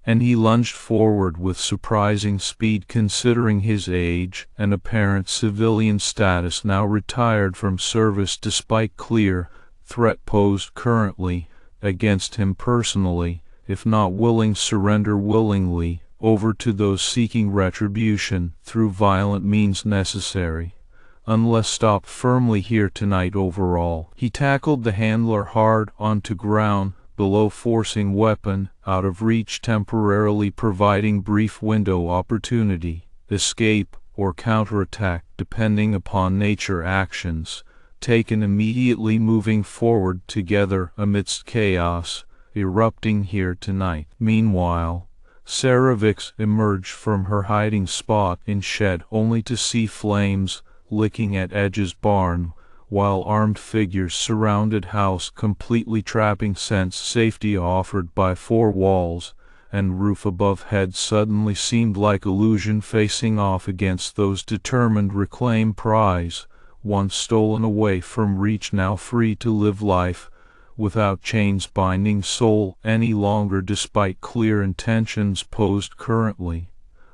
and he lunged forward with surprising speed considering his age and apparent civilian status, now retired from service despite clear threat posed currently against him personally. If not willing, surrender willingly over to those seeking retribution through violent means necessary. Unless stop firmly here tonight overall. He tackled the handler hard onto ground below, forcing weapon out of reach, temporarily providing brief window opportunity, escape or counterattack depending upon nature. Actions taken immediately moving forward together amidst chaos erupting here tonight. Meanwhile, Sera'vix emerged from her hiding spot in shed only to see flames licking at Edge's barn, while armed figures surrounded house completely, trapping sense safety offered by four walls and roof above head suddenly seemed like illusion, facing off against those determined reclaim prize once stolen away from reach, now free to live life without chains binding soul any longer despite clear intentions posed currently.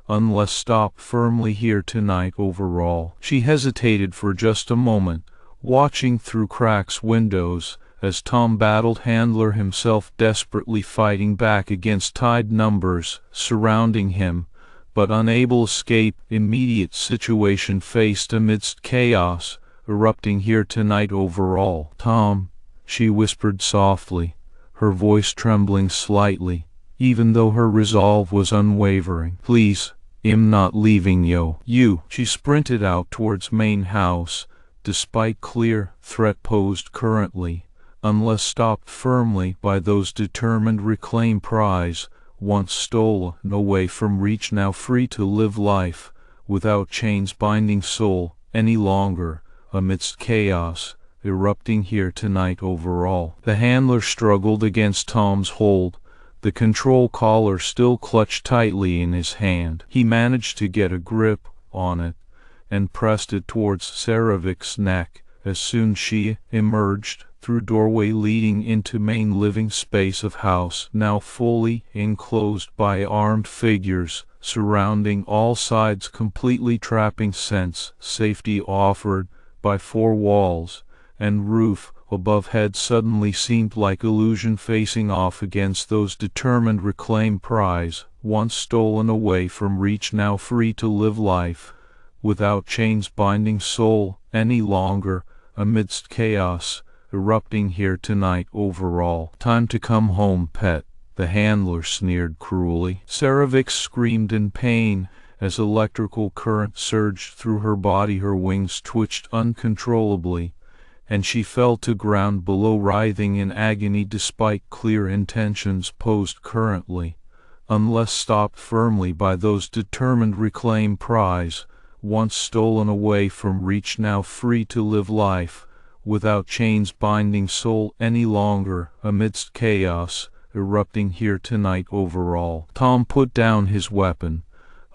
Unless stop firmly here tonight overall. She hesitated for just a moment, watching through cracks windows as Tom battled handler himself, desperately fighting back against tide numbers surrounding him, but unable to escape immediate situation faced amidst chaos erupting here tonight overall. Tom, she whispered softly, her voice trembling slightly, even though her resolve was unwavering. Please, I'm not leaving yo. You. She sprinted out towards main house, despite clear threat posed currently. Unless stopped firmly by those determined reclaim prize once stolen away from reach, now free to live life without chains binding soul any longer amidst chaos erupting here tonight overall. The handler struggled against Tom's hold, the control collar still clutched tightly in his hand. He managed to get a grip on it and pressed it towards Sera'vix's neck. As soon as she emerged through doorway leading into main living space of house, now fully enclosed by armed figures surrounding all sides, completely trapping sense safety offered by four walls and roof above head suddenly seemed like illusion facing off against those determined reclaim prize, once stolen away from reach, now free to live life without chains binding soul any longer, amidst chaos erupting here tonight overall. Time to come home, pet, the handler sneered cruelly. Sera'vix screamed in pain as electrical current surged through her body. Her wings twitched uncontrollably, and she fell to ground below, writhing in agony despite clear intentions posed currently. Unless stopped firmly by those determined reclaim prize, once stolen away from reach, now free to live life without chains binding soul any longer, amidst chaos erupting here tonight overall. Tom put down his weapon,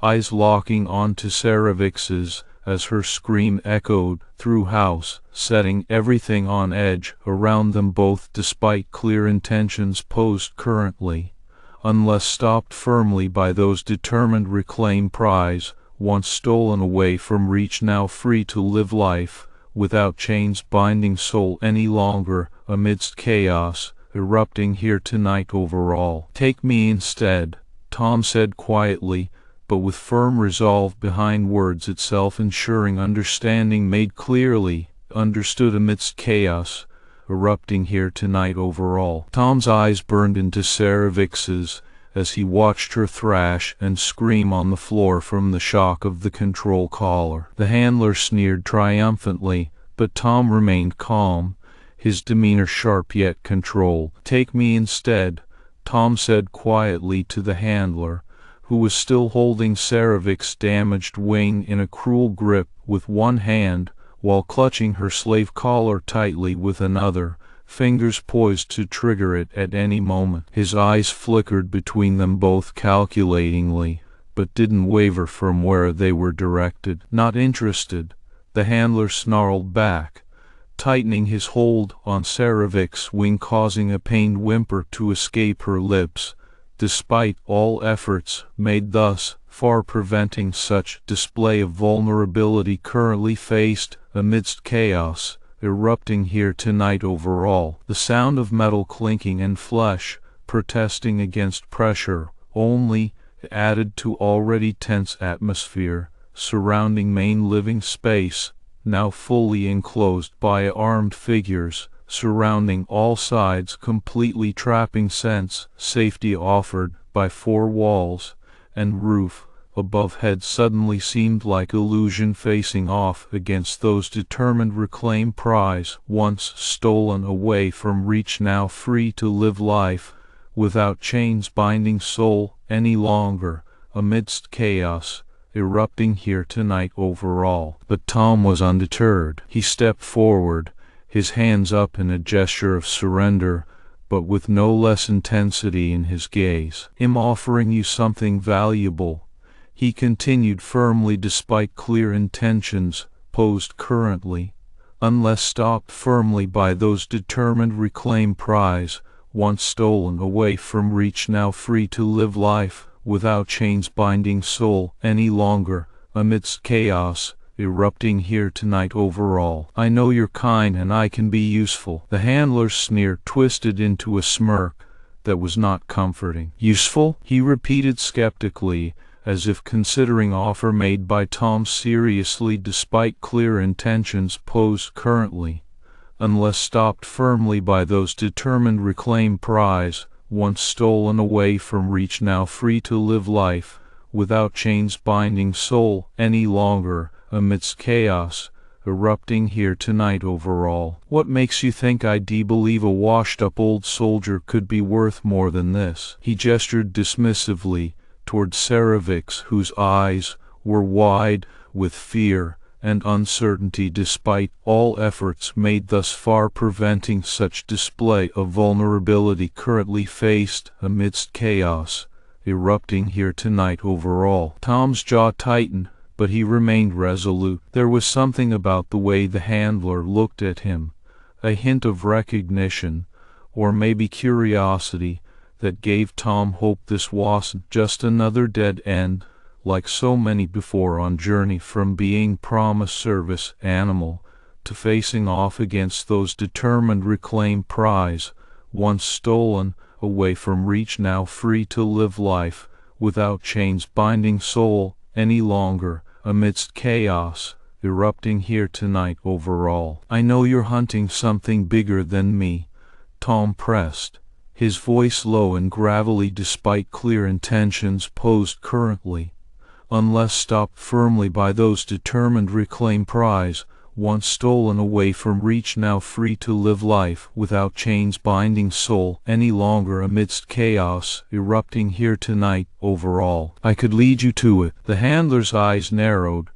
eyes locking onto Sera'vix's as her scream echoed through house, setting everything on edge around them both despite clear intentions posed currently. Unless stopped firmly by those determined reclaim prize, once stolen away from reach, now free to live life without chains binding soul any longer, amidst chaos erupting here tonight overall. Take me instead, Tom said quietly, but with firm resolve behind words itself, ensuring understanding made clearly understood amidst chaos erupting here tonight overall. Tom's eyes burned into Sera'vix's as he watched her thrash and scream on the floor from the shock of the control collar. The handler sneered triumphantly, but Tom remained calm, his demeanor sharp yet controlled. Take me instead, Tom said quietly to the handler, who was still holding Sera'vix's damaged wing in a cruel grip with one hand while clutching her slave collar tightly with another, fingers poised to trigger it at any moment. His eyes flickered between them both calculatingly, but didn't waver from where they were directed. Not interested, the handler snarled back, tightening his hold on Sera'vix's wing, causing a pained whimper to escape her lips, despite all efforts made thus far preventing such display of vulnerability currently faced amidst chaos erupting here tonight overall. The sound of metal clinking and flesh protesting against pressure only added to already tense atmosphere surrounding main living space, now fully enclosed by armed figures surrounding all sides, completely trapping sense safety offered by four walls and roof above head suddenly seemed like illusion facing off against those determined reclaim prize, once stolen away from reach, now free to live life without chains binding soul any longer, amidst chaos erupting here tonight overall. But Tom was undeterred. He stepped forward, his hands up in a gesture of surrender, but with no less intensity in his gaze. "I'm offering you something valuable," he continued firmly despite clear intentions posed currently. "Unless stopped firmly by those determined reclaim prize, once stolen away from reach, now free to live life without chains binding soul any longer, amidst chaos erupting here tonight overall. I know you're kind and I can be useful." The handler's sneer twisted into a smirk that was not comforting. "Useful?" he repeated skeptically, as if considering offer made by Tom seriously despite clear intentions posed currently. "Unless stopped firmly by those determined reclaim prize, once stolen away from reach, now free to live life without chains binding soul any longer, amidst chaos erupting here tonight overall." "What makes you think I believe a washed-up old soldier could be worth more than this?" He gestured dismissively toward Sera'vix, whose eyes were wide with fear and uncertainty despite all efforts made thus far preventing such display of vulnerability currently faced amidst chaos erupting here tonight overall. Tom's jaw tightened, but he remained resolute. There was something about the way the handler looked at him, a hint of recognition, or maybe curiosity, that gave Tom hope this wasn't just another dead end, like so many before on journey from being promised service animal to facing off against those determined reclaim prize, once stolen away from reach, now free to live life without chains binding soul any longer amidst chaos erupting here tonight overall. I know you're hunting something bigger than me, Tom pressed, his voice low and gravelly despite clear intentions posed currently, unless stopped firmly by those determined reclaim prize, once stolen away from reach, now free to live life without chains binding soul any longer amidst chaos erupting here tonight overall. I could lead you to it. The handler's eyes narrowed,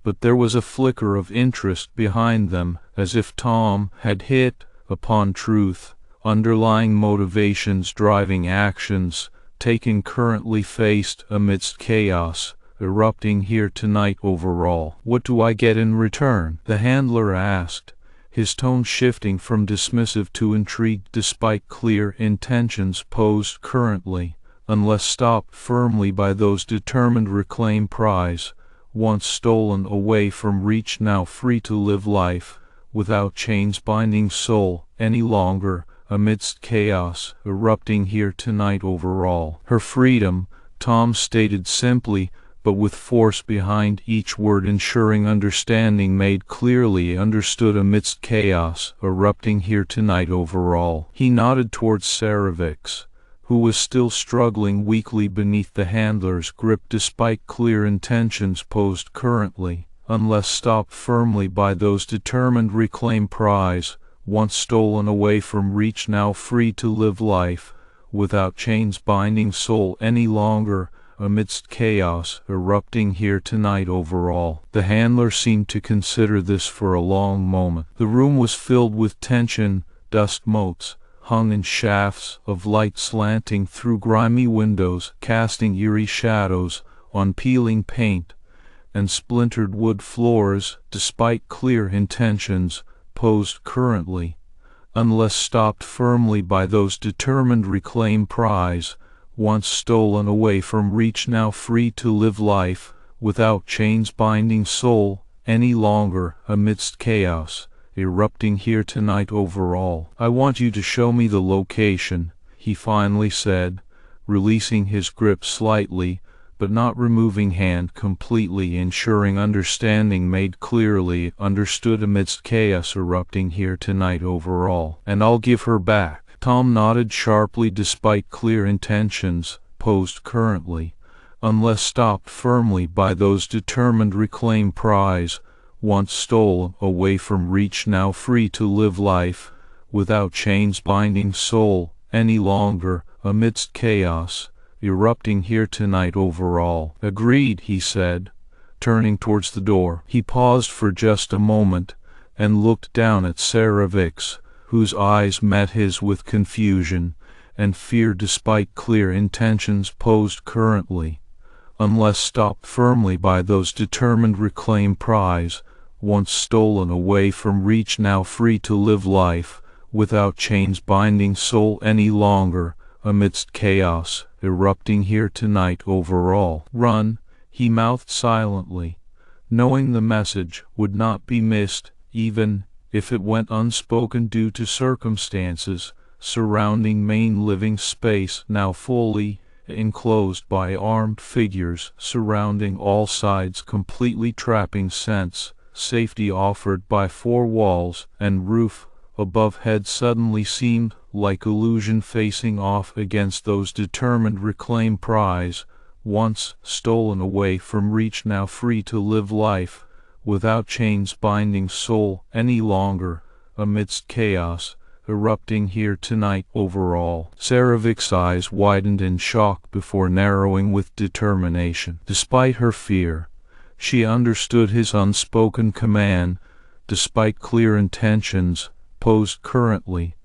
but there was a flicker of interest behind them, as if Tom had hit upon truth, underlying motivations driving actions taken currently faced amidst chaos erupting here tonight overall. What do I get in return? The handler asked, his tone shifting from dismissive to intrigued despite clear intentions posed currently, unless stopped firmly by those determined reclaim prize, once stolen away from reach, now free to live life without chains binding soul any longer amidst chaos erupting here tonight overall. Her freedom, Tom stated simply, but with force behind each word, ensuring understanding made clearly understood amidst chaos erupting here tonight overall. He nodded towards Sera'vix, who was still struggling weakly beneath the handler's grip despite clear intentions posed currently, unless stopped firmly by those determined reclaim prize, once stolen away from reach, now free to live life without chains binding soul any longer amidst chaos erupting here tonight overall. The handler seemed to consider this for a long moment. The room was filled with tension, dust motes hung in shafts of light slanting through grimy windows, casting eerie shadows on peeling paint and splintered wood floors despite clear intentions posed currently, unless stopped firmly by those determined reclaim prize, once stolen away from reach, now free to live life without chains binding soul any longer amidst chaos erupting here tonight overall. I want you to show me the location, he finally said, releasing his grip slightly but not removing hand completely, ensuring understanding made clearly understood amidst chaos erupting here tonight overall. And I'll give her back. Tom nodded sharply despite clear intentions posed currently, unless stopped firmly by those determined reclaim prize, once stolen away from reach, now free to live life without chains binding soul any longer amidst chaos erupting here tonight overall. Agreed, he said, turning towards the door. He paused for just a moment and looked down at Sera'vix, whose eyes met his with confusion and fear despite clear intentions posed currently, unless stopped firmly by those determined reclaim prize, once stolen away from reach, now free to live life without chains binding soul any longer amidst chaos erupting here tonight overall. Run, he mouthed silently, knowing the message would not be missed even if it went unspoken due to circumstances surrounding main living space now fully enclosed by armed figures surrounding all sides, completely trapping sense safety offered by four walls and roof above head suddenly seemed like illusion facing off against those determined reclaim prize, once stolen away from reach, now free to live life without chains binding soul any longer amidst chaos erupting here tonight overall. Sera'vix's eyes widened in shock before narrowing with determination. Despite her fear, She understood his unspoken command, despite clear intentions, posed currently,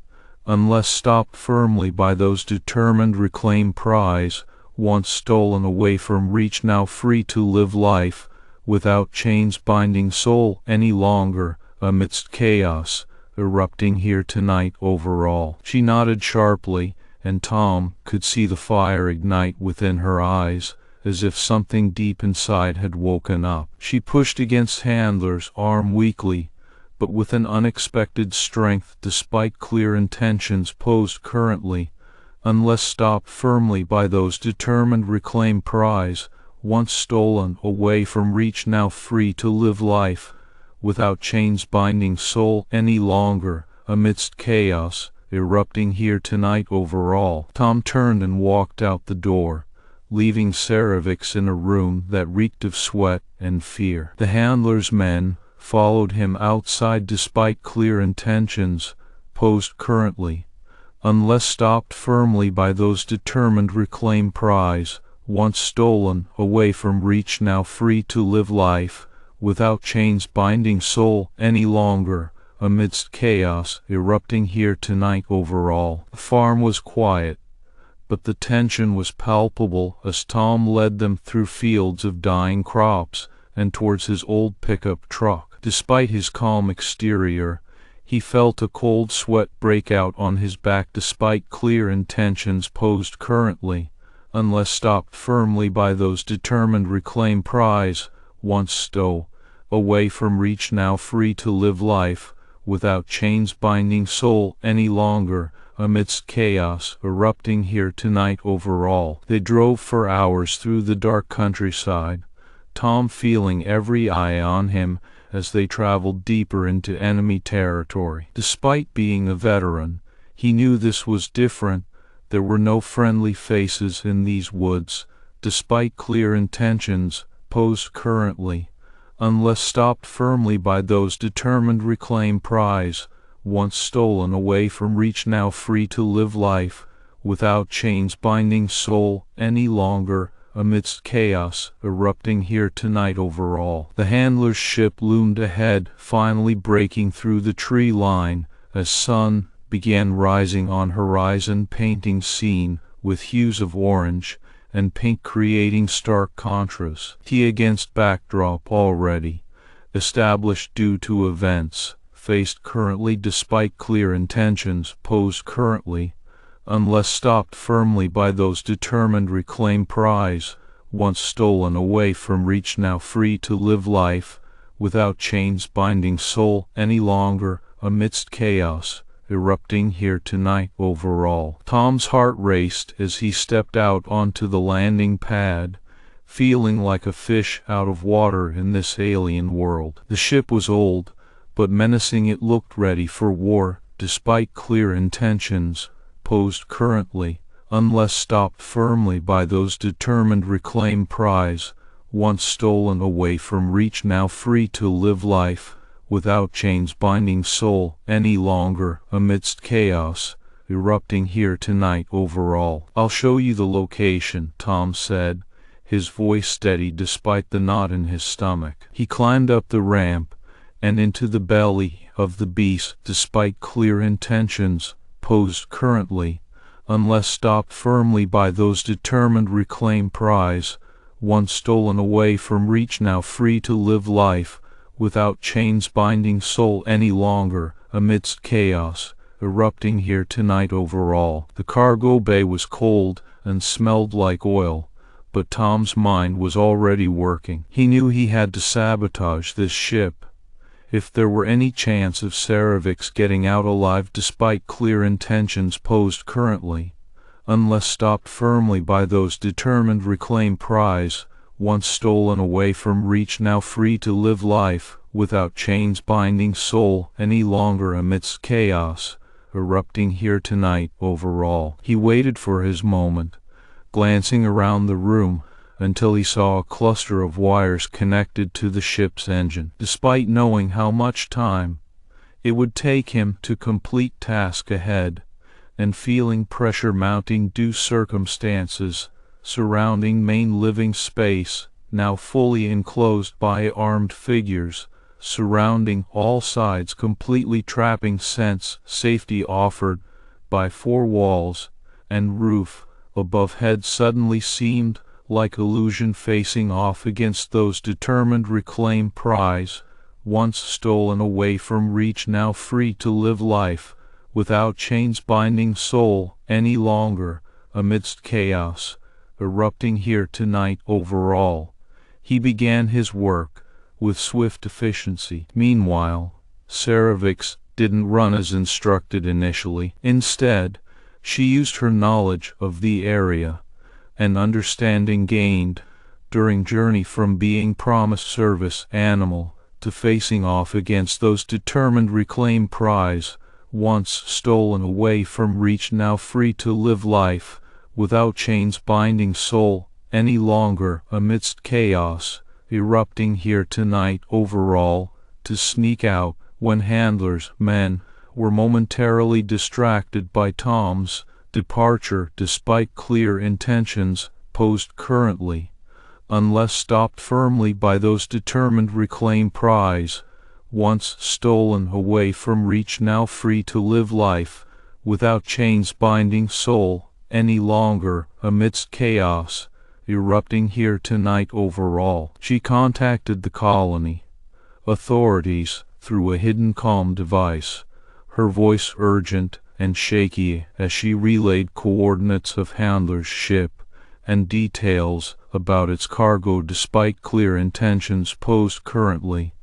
unless stopped firmly by those determined reclaim prize, once stolen away from reach, now free to live life, without chains binding soul any longer, amidst chaos, erupting here tonight over all. She nodded sharply, and Tom could see the fire ignite within her eyes, as if something deep inside had woken up. She pushed against Handler's arm weakly, but with an unexpected strength, despite clear intentions posed currently, unless stopped firmly by those determined reclaim prize, once stolen away from reach, now free to live life, without chains binding soul any longer, amidst chaos, erupting here tonight over all. Tom turned and walked out the door, leaving Sera'vix in a room that reeked of sweat and fear. The handler's men followed him outside despite clear intentions, posed currently, unless stopped firmly by those determined reclaim prize, once stolen away from reach, now free to live life, without chains binding soul any longer, amidst chaos, erupting here tonight over all. The farm was quiet, but the tension was palpable as Tom led them through fields of dying crops and towards his old pickup truck. Despite his calm exterior, he felt a cold sweat break out on his back, despite clear intentions posed currently, unless stopped firmly by those determined reclaim prize, once stow away from reach, now free to live life, without chains binding soul any longer, amidst chaos, erupting here tonight over all. They drove for hours through the dark countryside, Tom feeling every eye on him as they traveled deeper into enemy territory. Despite being a veteran, he knew this was different. There were no friendly faces in these woods, despite clear intentions posed currently, unless stopped firmly by those determined reclaim prize, once stolen away from reach, now free to live life, without chains binding soul any longer, amidst chaos, erupting here tonight over all. The handler's ship loomed ahead, finally breaking through the tree line as sun began rising on horizon, painting scene with hues of orange and pink, creating stark contrast. He against backdrop already established due to events faced currently, despite clear intentions posed currently, unless stopped firmly by those determined reclaim prize, once stolen away from reach, now free to live life, without chains binding soul any longer, amidst chaos, erupting here tonight over all. Tom's heart raced as he stepped out onto the landing pad, feeling like a fish out of water in this alien world. The ship was old, but menacing. It looked ready for war, despite clear intentions posed currently, unless stopped firmly by those determined reclaim prize, once stolen away from reach, now free to live life, without chains binding soul any longer, amidst chaos, erupting here tonight over all. "I'll show you the location," Tom said, his voice steady despite the knot in his stomach. He climbed up the ramp and into the belly of the beast, despite clear intentions posed currently, unless stopped firmly by those determined reclaim prize, once stolen away from reach, now free to live life, without chains binding soul any longer, amidst chaos, erupting here tonight over all. The cargo bay was cold and smelled like oil, but Tom's mind was already working. He knew he had to sabotage this ship if there were any chance of Sera'vix getting out alive, despite clear intentions posed currently, unless stopped firmly by those determined reclaim prize, once stolen away from reach, now free to live life, without chains binding soul any longer, amidst chaos, erupting here tonight over all. He waited for his moment, glancing around the room until he saw a cluster of wires connected to the ship's engine. Despite knowing how much time it would take him to complete task ahead, and feeling pressure mounting due circumstances surrounding main living space, now fully enclosed by armed figures, surrounding all sides, completely trapping sense safety offered by four walls and roof above head suddenly seemed like illusion facing off against those determined reclaim prize, once stolen away from reach, now free to live life without chains binding soul any longer, amidst chaos erupting here tonight over all. He began his work with swift efficiency. Meanwhile, Sera'vix didn't run as instructed initially. Instead, she used her knowledge of the area and understanding gained during journey from being promised service animal to facing off against those determined reclaim prize, once stolen away from reach, now free to live life without chains binding soul any longer, amidst chaos erupting here tonight overall, to sneak out when handlers men were momentarily distracted by Tom's departure despite clear intentions posed currently, unless stopped firmly by those determined reclaim prize, once stolen away from reach, now free to live life without chains binding soul any longer, amidst chaos erupting here tonight overall. She contacted the colony authorities through a hidden comm device, her voice urgent and shaky as she relayed coordinates of Handler's ship and details about its cargo despite clear intentions posed currently,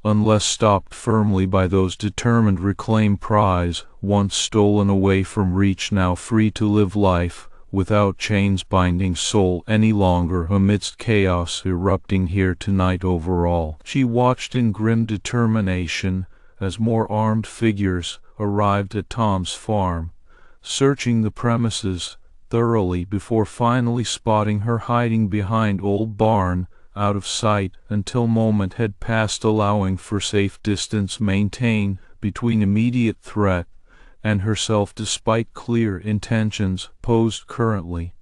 unless stopped firmly by those determined reclaim prize, once stolen away from reach, now free to live life without chains binding soul any longer, amidst chaos erupting here tonight overall. She watched in grim determination as more armed figures arrived at Tom's farm, searching the premises thoroughly before finally spotting her hiding behind old barn, out of sight until moment had passed, allowing for safe distance maintained between immediate threat and herself despite clear intentions posed currently,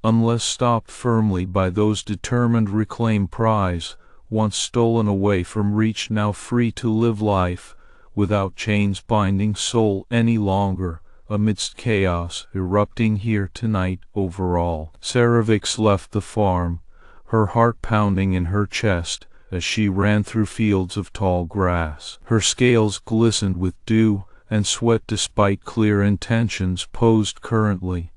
unless stopped firmly by those determined reclaim prize, once stolen away from reach, now free to live life without chains binding soul any longer, amidst chaos erupting here tonight overall. Sera'vix left the farm, her heart pounding in her chest as she ran through fields of tall grass. Her scales glistened with dew and sweat despite clear intentions posed currently,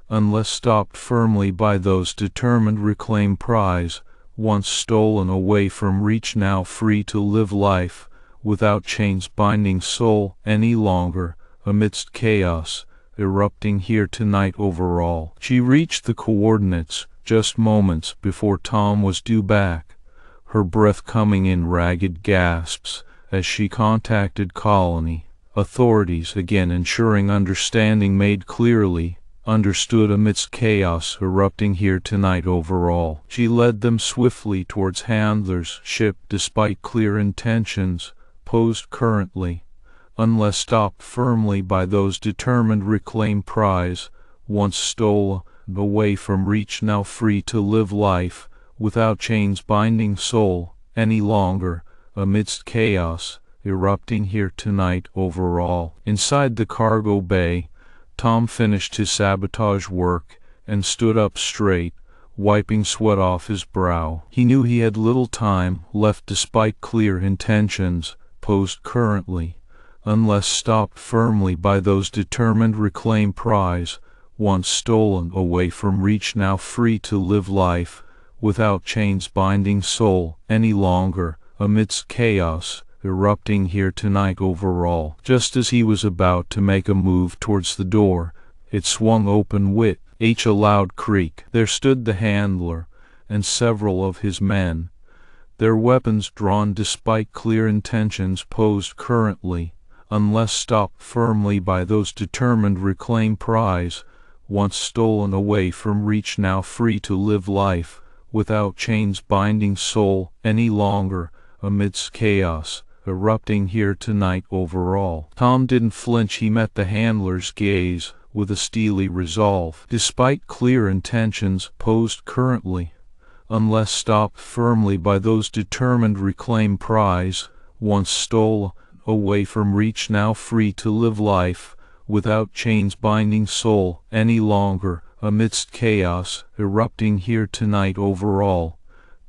unless stopped firmly by those determined reclaim prize, once stolen away from reach, now free to live life without chains binding soul any longer, amidst chaos erupting here tonight overall. She reached the coordinates just moments before Tom was due back, her breath coming in ragged gasps as she contacted colony authorities again, ensuring understanding made clearly understood amidst chaos erupting here tonight overall. She led them swiftly towards Handler's ship despite clear intentions posed currently, unless stopped firmly by those determined reclaim prize, once stolen away from reach, now free to live life without chains binding soul any longer, amidst chaos erupting here tonight overall. Inside the cargo bay, Tom finished his sabotage work and stood up straight, wiping sweat off his brow. He knew he had little time left despite clear intentions posed currently, unless stopped firmly by those determined reclaim prize, once stolen away from reach, now free to live life without chains binding soul any longer, amidst chaos erupting here tonight overall. Just as he was about to make a move towards the door, it swung open with a loud creak. There stood the handler and several of his men, their weapons drawn despite clear intentions posed currently, unless stopped firmly by those determined reclaim prize, once stolen away from reach, now free to live life without chains binding soul any longer, amidst chaos erupting here tonight overall. Tom didn't flinch. He met the handler's gaze with a steely resolve. Despite clear intentions posed currently, unless stopped firmly by those determined reclaim prize, once stole away from reach, now free to live life without chains binding soul any longer, amidst chaos erupting here tonight over all.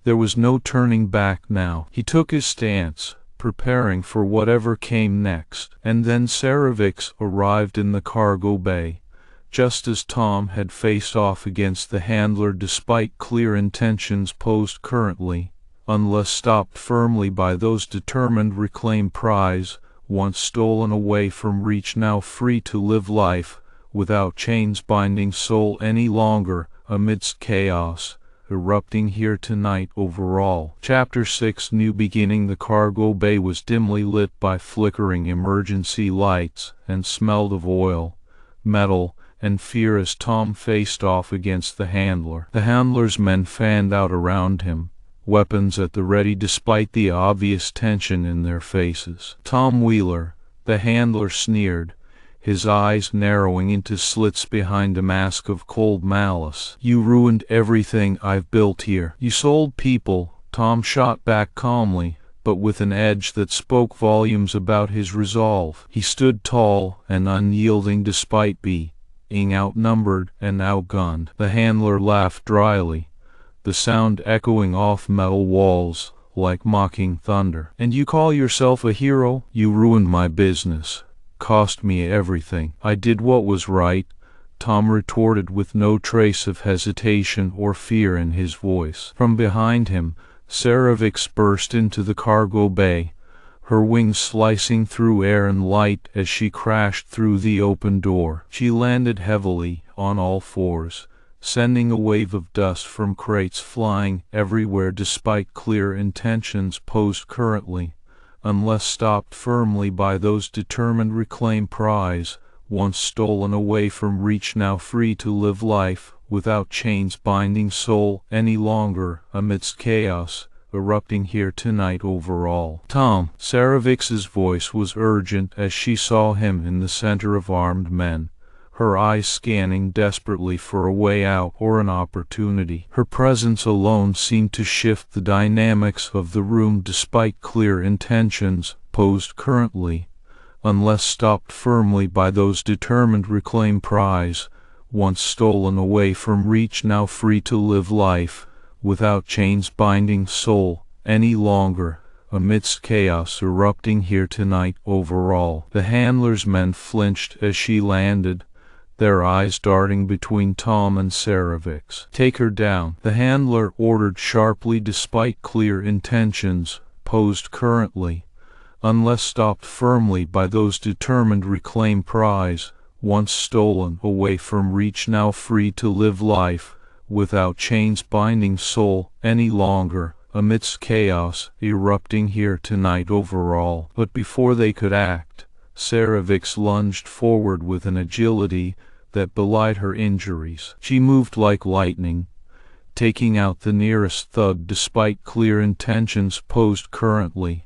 There was no turning back now. He took his stance, preparing for whatever came next. And then Sera'vix arrived in the cargo bay, just as Tom had faced off against the handler. Despite clear intentions posed currently, unless stopped firmly by those determined reclaim prize, once stolen away from reach, now free to live life without chains binding soul any longer, amidst chaos erupting here tonight over all. Chapter 6 New Beginning. The cargo bay was dimly lit by flickering emergency lights and smelled of oil, metal, and fear as Tom faced off against the handler. The handler's men fanned out around him, weapons at the ready despite the obvious tension in their faces. "Tom Wheeler," the handler sneered, his eyes narrowing into slits behind a mask of cold malice. "You ruined everything I've built here. You sold people," Tom shot back calmly, but with an edge that spoke volumes about his resolve. He stood tall and unyielding despite being outnumbered and outgunned. The handler laughed dryly, the sound echoing off metal walls like mocking thunder. "And you call yourself a hero? You ruined my business. Cost me everything." "I did what was right," Tom retorted with no trace of hesitation or fear in his voice. From behind him, Sera'vix burst into the cargo bay, her wings slicing through air and light as she crashed through the open door. She landed heavily on all fours, sending a wave of dust from crates flying everywhere. Despite clear intentions posed currently, unless stopped firmly by those determined reclaim prize, once stolen away from reach, now free to live life without chains binding soul any longer, amidst chaos erupting here tonight over all. "Tom!" Sera'vix's voice was urgent as she saw him in the center of armed men, her eyes scanning desperately for a way out or an opportunity. Her presence alone seemed to shift the dynamics of the room. Despite clear intentions posed currently, unless stopped firmly by those determined reclaim prize, once stolen away from reach, now free to live life without chains binding soul any longer, amidst chaos erupting here tonight over all. The handler's men flinched as she landed, their eyes darting between Tom and Sera'vix. "Take her down," the handler ordered sharply. Despite clear intentions posed currently, unless stopped firmly by those determined reclaim prize, once stolen away from reach, now free to live life without chains binding soul any longer, amidst chaos erupting here tonight over all. But before they could act, Sera'vix lunged forward with an agility that belied her injuries. She moved like lightning, taking out the nearest thug. Despite clear intentions posed currently,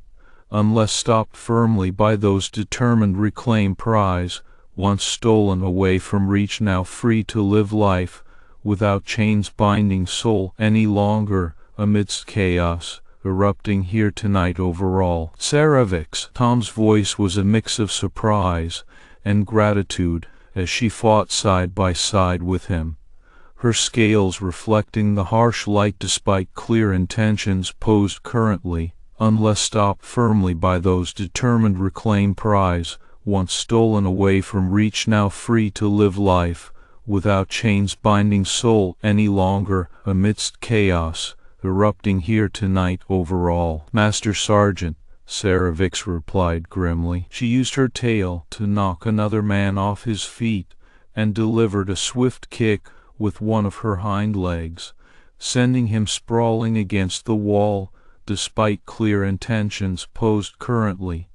unless stopped firmly by those determined reclaim prize, once stolen away from reach, now free to live life without chains binding soul any longer, amidst chaos erupting here tonight over all. "Sera'vix!" Tom's voice was a mix of surprise and gratitude as she fought side by side with him, her scales reflecting the harsh light. Despite clear intentions posed currently, unless stopped firmly by those determined reclaim prize, once stolen away from reach, now free to live life without chains binding soul any longer, amidst chaos erupting here tonight over all. "Master Sergeant," Sera'vix replied grimly. She used her tail to knock another man off his feet and delivered a swift kick with one of her hind legs, sending him sprawling against the wall. Despite clear intentions posed currently,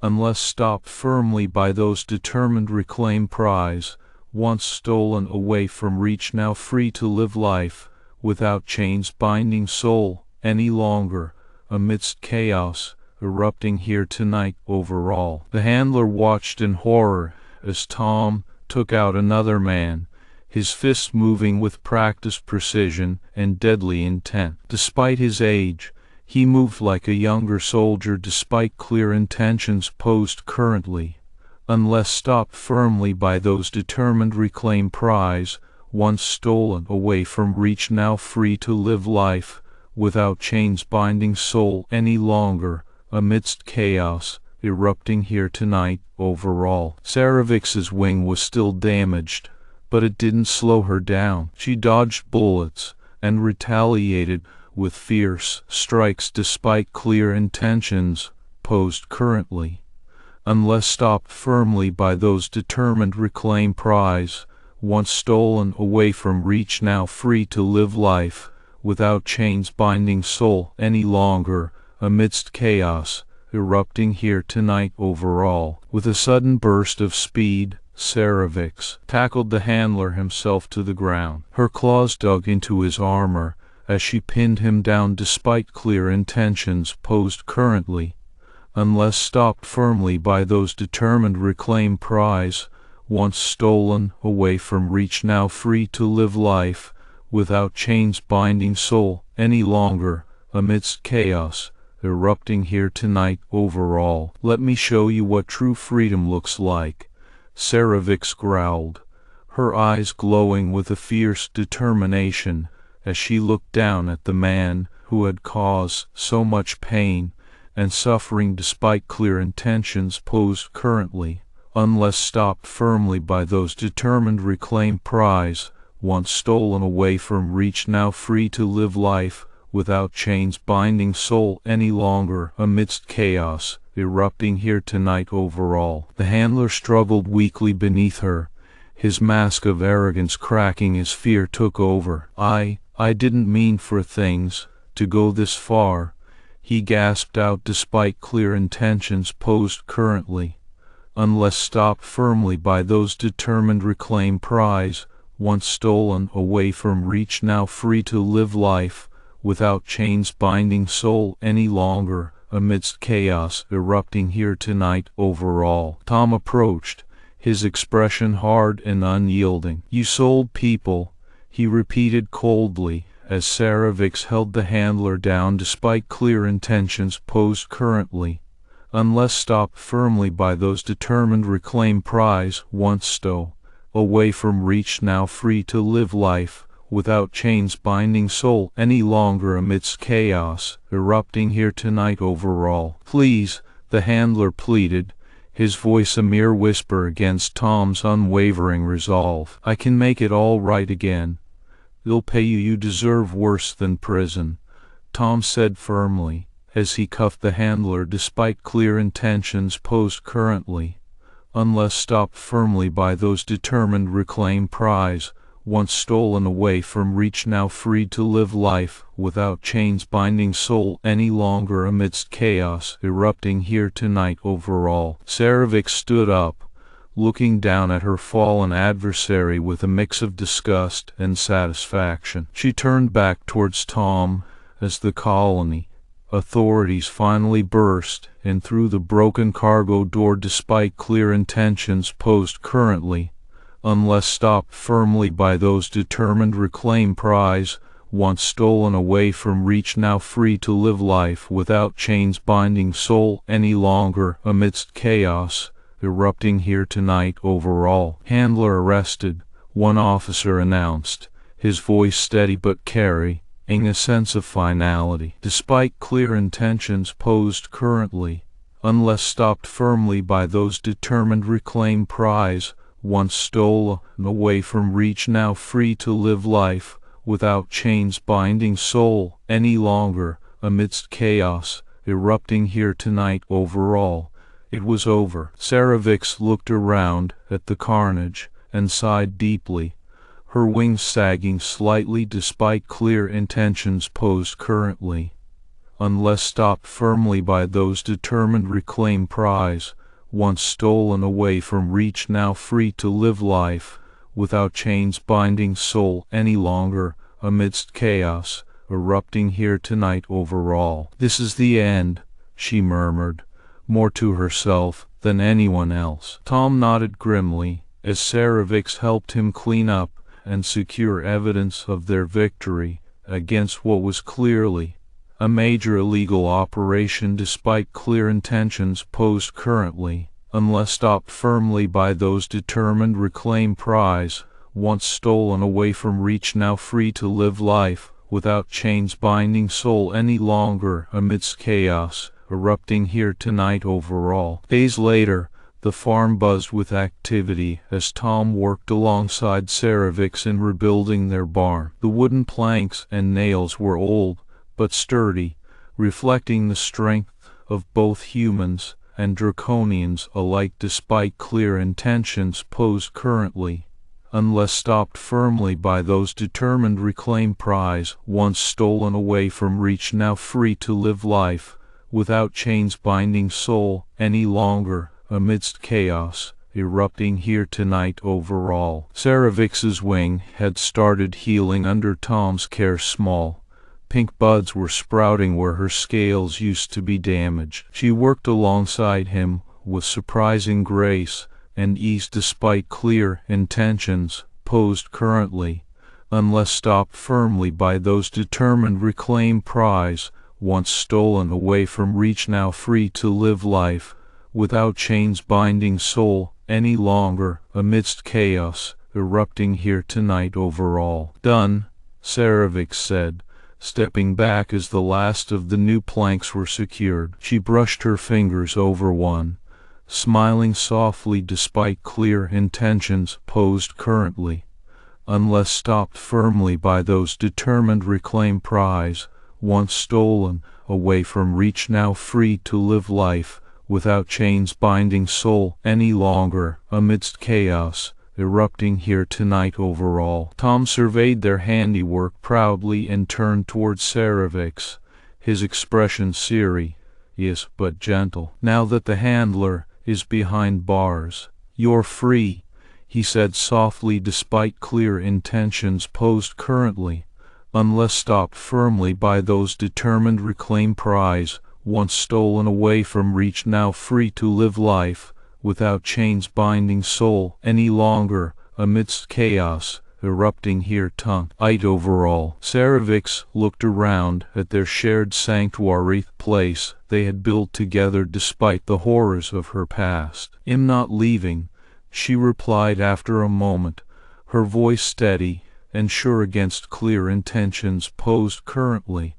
unless stopped firmly by those determined reclaim prize, once stolen away from reach, now free to live life without chains binding soul any longer, amidst chaos erupting here tonight over all. The handler watched in horror as Tom took out another man, his fists moving with practiced precision and deadly intent. Despite his age, he moved like a younger soldier despite clear intentions posed currently, unless stopped firmly by those determined to reclaim prize, once stolen away from reach, now free to live life without chains binding soul any longer, amidst chaos erupting here tonight overall. Sera'vix's wing was still damaged, but it didn't slow her down. She dodged bullets and retaliated with fierce strikes despite clear intentions posed currently, unless stopped firmly by those determined to reclaim prize, once stolen away from reach, now free to live life without chains binding soul any longer, amidst chaos erupting here tonight overall. With a sudden burst of speed, Sera'vix tackled the handler himself to the ground. Her claws dug into his armor as she pinned him down despite clear intentions posed currently, unless stopped firmly by those determined to reclaim prize, once stolen away from reach, now free to live life without chains binding soul any longer, amidst chaos erupting here tonight overall. Let me show you what true freedom looks like, Sera'vix growled, her eyes glowing with a fierce determination as she looked down at the man who had caused so much pain and suffering despite clear intentions posed currently, unless stopped firmly by those determined to reclaim prize, once stolen away from reach, now free to live life without chains binding soul any longer, amidst chaos erupting here tonight overall. The handler struggled weakly beneath her, his mask of arrogance cracking as fear took over. I didn't mean for things to go this far, he gasped out despite clear intentions posed currently, unless stopped firmly by those determined to reclaim prize, once stolen away from reach, now free to live life without chains binding soul any longer, amidst chaos erupting here tonight overall. Tom approached, his expression hard and unyielding. You sold people, he repeated coldly, as Sera'vix held the handler down despite clear intentions posed currently, unless stopped firmly by those determined to reclaim prize, once stolen away from reach, now free to live life without chains binding soul any longer, amidst chaos erupting here tonight overall. Please, the handler pleaded, his voice a mere whisper against Tom's unwavering resolve. I can make it all right again. They'll pay you. You deserve worse than prison, Tom said firmly, as he cuffed the handler despite clear intentions posed currently, unless stopped firmly by those determined to reclaim prize, once stolen away from reach, now free to live life without chains binding soul any longer, amidst chaos erupting here tonight overall. Sera'vix stood up, looking down at her fallen adversary with a mix of disgust and satisfaction. She turned back towards Tom as the colony authorities finally burst in through the broken cargo door despite clear intentions posed currently, unless stopped firmly by those determined to reclaim prize, once stolen away from reach, now free to live life without chains binding soul any longer, amidst chaos erupting here tonight overall. Handler arrested, one officer announced, his voice steady but carrying a sense of finality. Despite clear intentions posed currently, unless stopped firmly by those determined to reclaim prize, once stolen away from reach, now free to live life without chains binding soul any longer, amidst chaos erupting here tonight overall. It was over. Sera'vix looked around at the carnage and sighed deeply, her wings sagging slightly despite clear intentions posed currently, unless stopped firmly by those determined to reclaim prize, once stolen away from reach, now free to live life without chains binding soul any longer, amidst chaos erupting here tonight overall. This is the end, she murmured, more to herself than anyone else. Tom nodded grimly as Sera'vix helped him clean up and secure evidence of their victory against what was clearly a major illegal operation despite clear intentions posed currently, unless stopped firmly by those determined reclaim prize, once stolen away from reach now free to live life without chains binding soul any longer amidst chaos erupting here tonight overall. Days later, the farm buzzed with activity as Tom worked alongside Sera'vix in rebuilding their barn. The wooden planks and nails were old but sturdy, reflecting the strength of both humans and draconians alike despite clear intentions posed currently, unless stopped firmly by those determined reclaim prize once stolen away from reach now free to live life without chains binding soul any longer amidst chaos erupting here tonight overall. Sera'vix's wing had started healing under Tom's care. Small pink buds were sprouting where her scales used to be damaged. She worked alongside him with surprising grace and ease despite clear intentions posed currently, unless stopped firmly by those determined reclaim prize once stolen away from reach now free to live life without chains binding soul any longer amidst chaos erupting here tonight overall. Done, Sera'vix said, stepping back as the last of the new planks were secured. She brushed her fingers over one, smiling softly despite clear intentions posed currently, unless stopped firmly by those determined reclaim prize once stolen away from reach now free to live life without chains binding soul any longer amidst chaos erupting here tonight overall. Tom surveyed their handiwork proudly and turned towards Sera'vix, his expression serious but gentle. Now that the handler is behind bars, you're free, he said softly despite clear intentions posed currently, unless stopped firmly by those determined reclaim prize once stolen away from reach now free to live life without chains binding soul any longer amidst chaos erupting here tonight overall. Sera'vix looked around at their shared sanctuary, place they had built together despite the horrors of her past. "I'm not leaving," she replied after a moment, her voice steady and sure against clear intentions posed currently,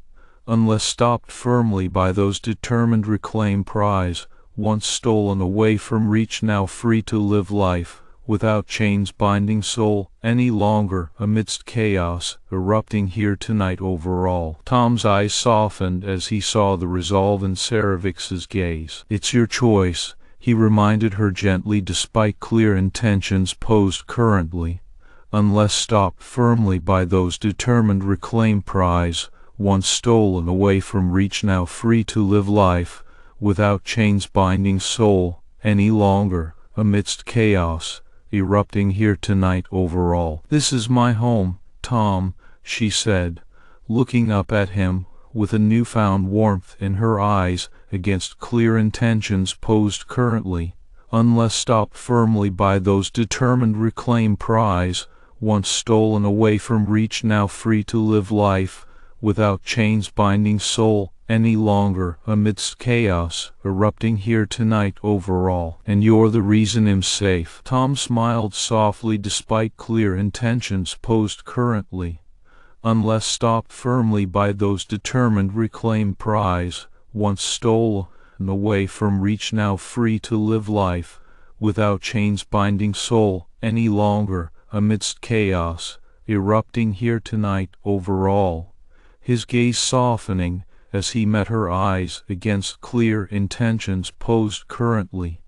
unless stopped firmly by those determined reclaim prize once stolen away from reach now free to live life without chains binding soul any longer amidst chaos erupting here tonight overall. Tom's eyes softened as he saw the resolve in Sera'vix's gaze. "It's your choice," he reminded her gently despite clear intentions posed currently, unless stopped firmly by those determined reclaim prize once stolen away from reach now free to live life without chains binding soul any longer amidst chaos erupting here tonight overall. "This is my home, Tom," she said, looking up at him with a newfound warmth in her eyes against clear intentions posed currently, unless stopped firmly by those determined reclaim prize once stolen away from reach now free to live life without chains binding soul any longer amidst chaos erupting here tonight overall. "And you're the reason I'm safe." Tom smiled softly despite clear intentions posed currently, unless stopped firmly by those determined reclaim prize once stolen away from reach now free to live life without chains binding soul any longer amidst chaos erupting here tonight overall, his gaze softening as he met her eyes against clear intentions posed currently,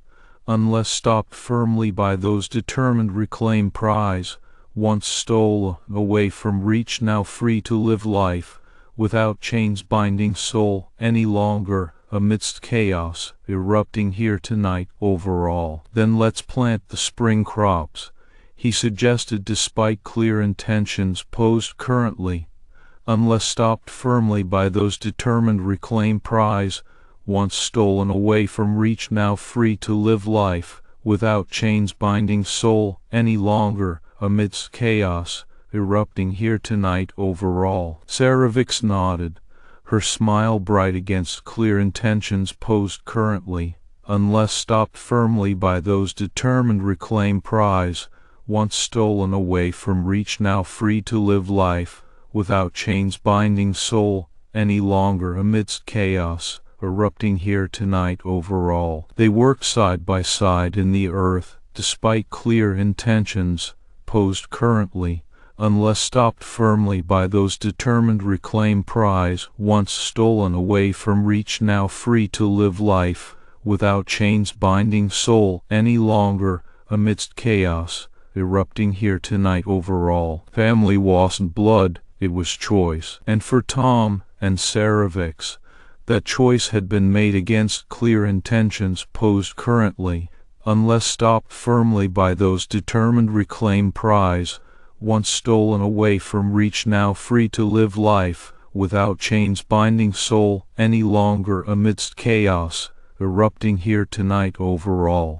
unless stopped firmly by those determined reclaim prize once stolen away from reach now free to live life without chains binding soul any longer amidst chaos erupting here tonight overall. "Then let's plant the spring crops," he suggested despite clear intentions posed currently, unless stopped firmly by those determined reclaim prize once stolen away from reach now free to live life without chains binding soul any longer amidst chaos erupting here tonight overall. Sera'vix nodded, her smile bright against clear intentions posed currently, unless stopped firmly by those determined reclaim prize, once stolen away from reach, now free to live life, without chains binding soul any longer amidst chaos, erupting here tonight overall. They worked side by side in the earth, despite clear intentions posed currently, unless stopped firmly by those determined reclaim prize, once stolen away from reach, now free to live life, without chains binding soul any longer amidst chaos, erupting here tonight overall. Family wasn't blood, it was choice. And for Tom and Sera'vix, that choice had been made against clear intentions posed currently, unless stopped firmly by those determined reclaim prize, once stolen away from reach, now free to live life, without chains binding soul any longer amidst chaos, erupting here tonight overall.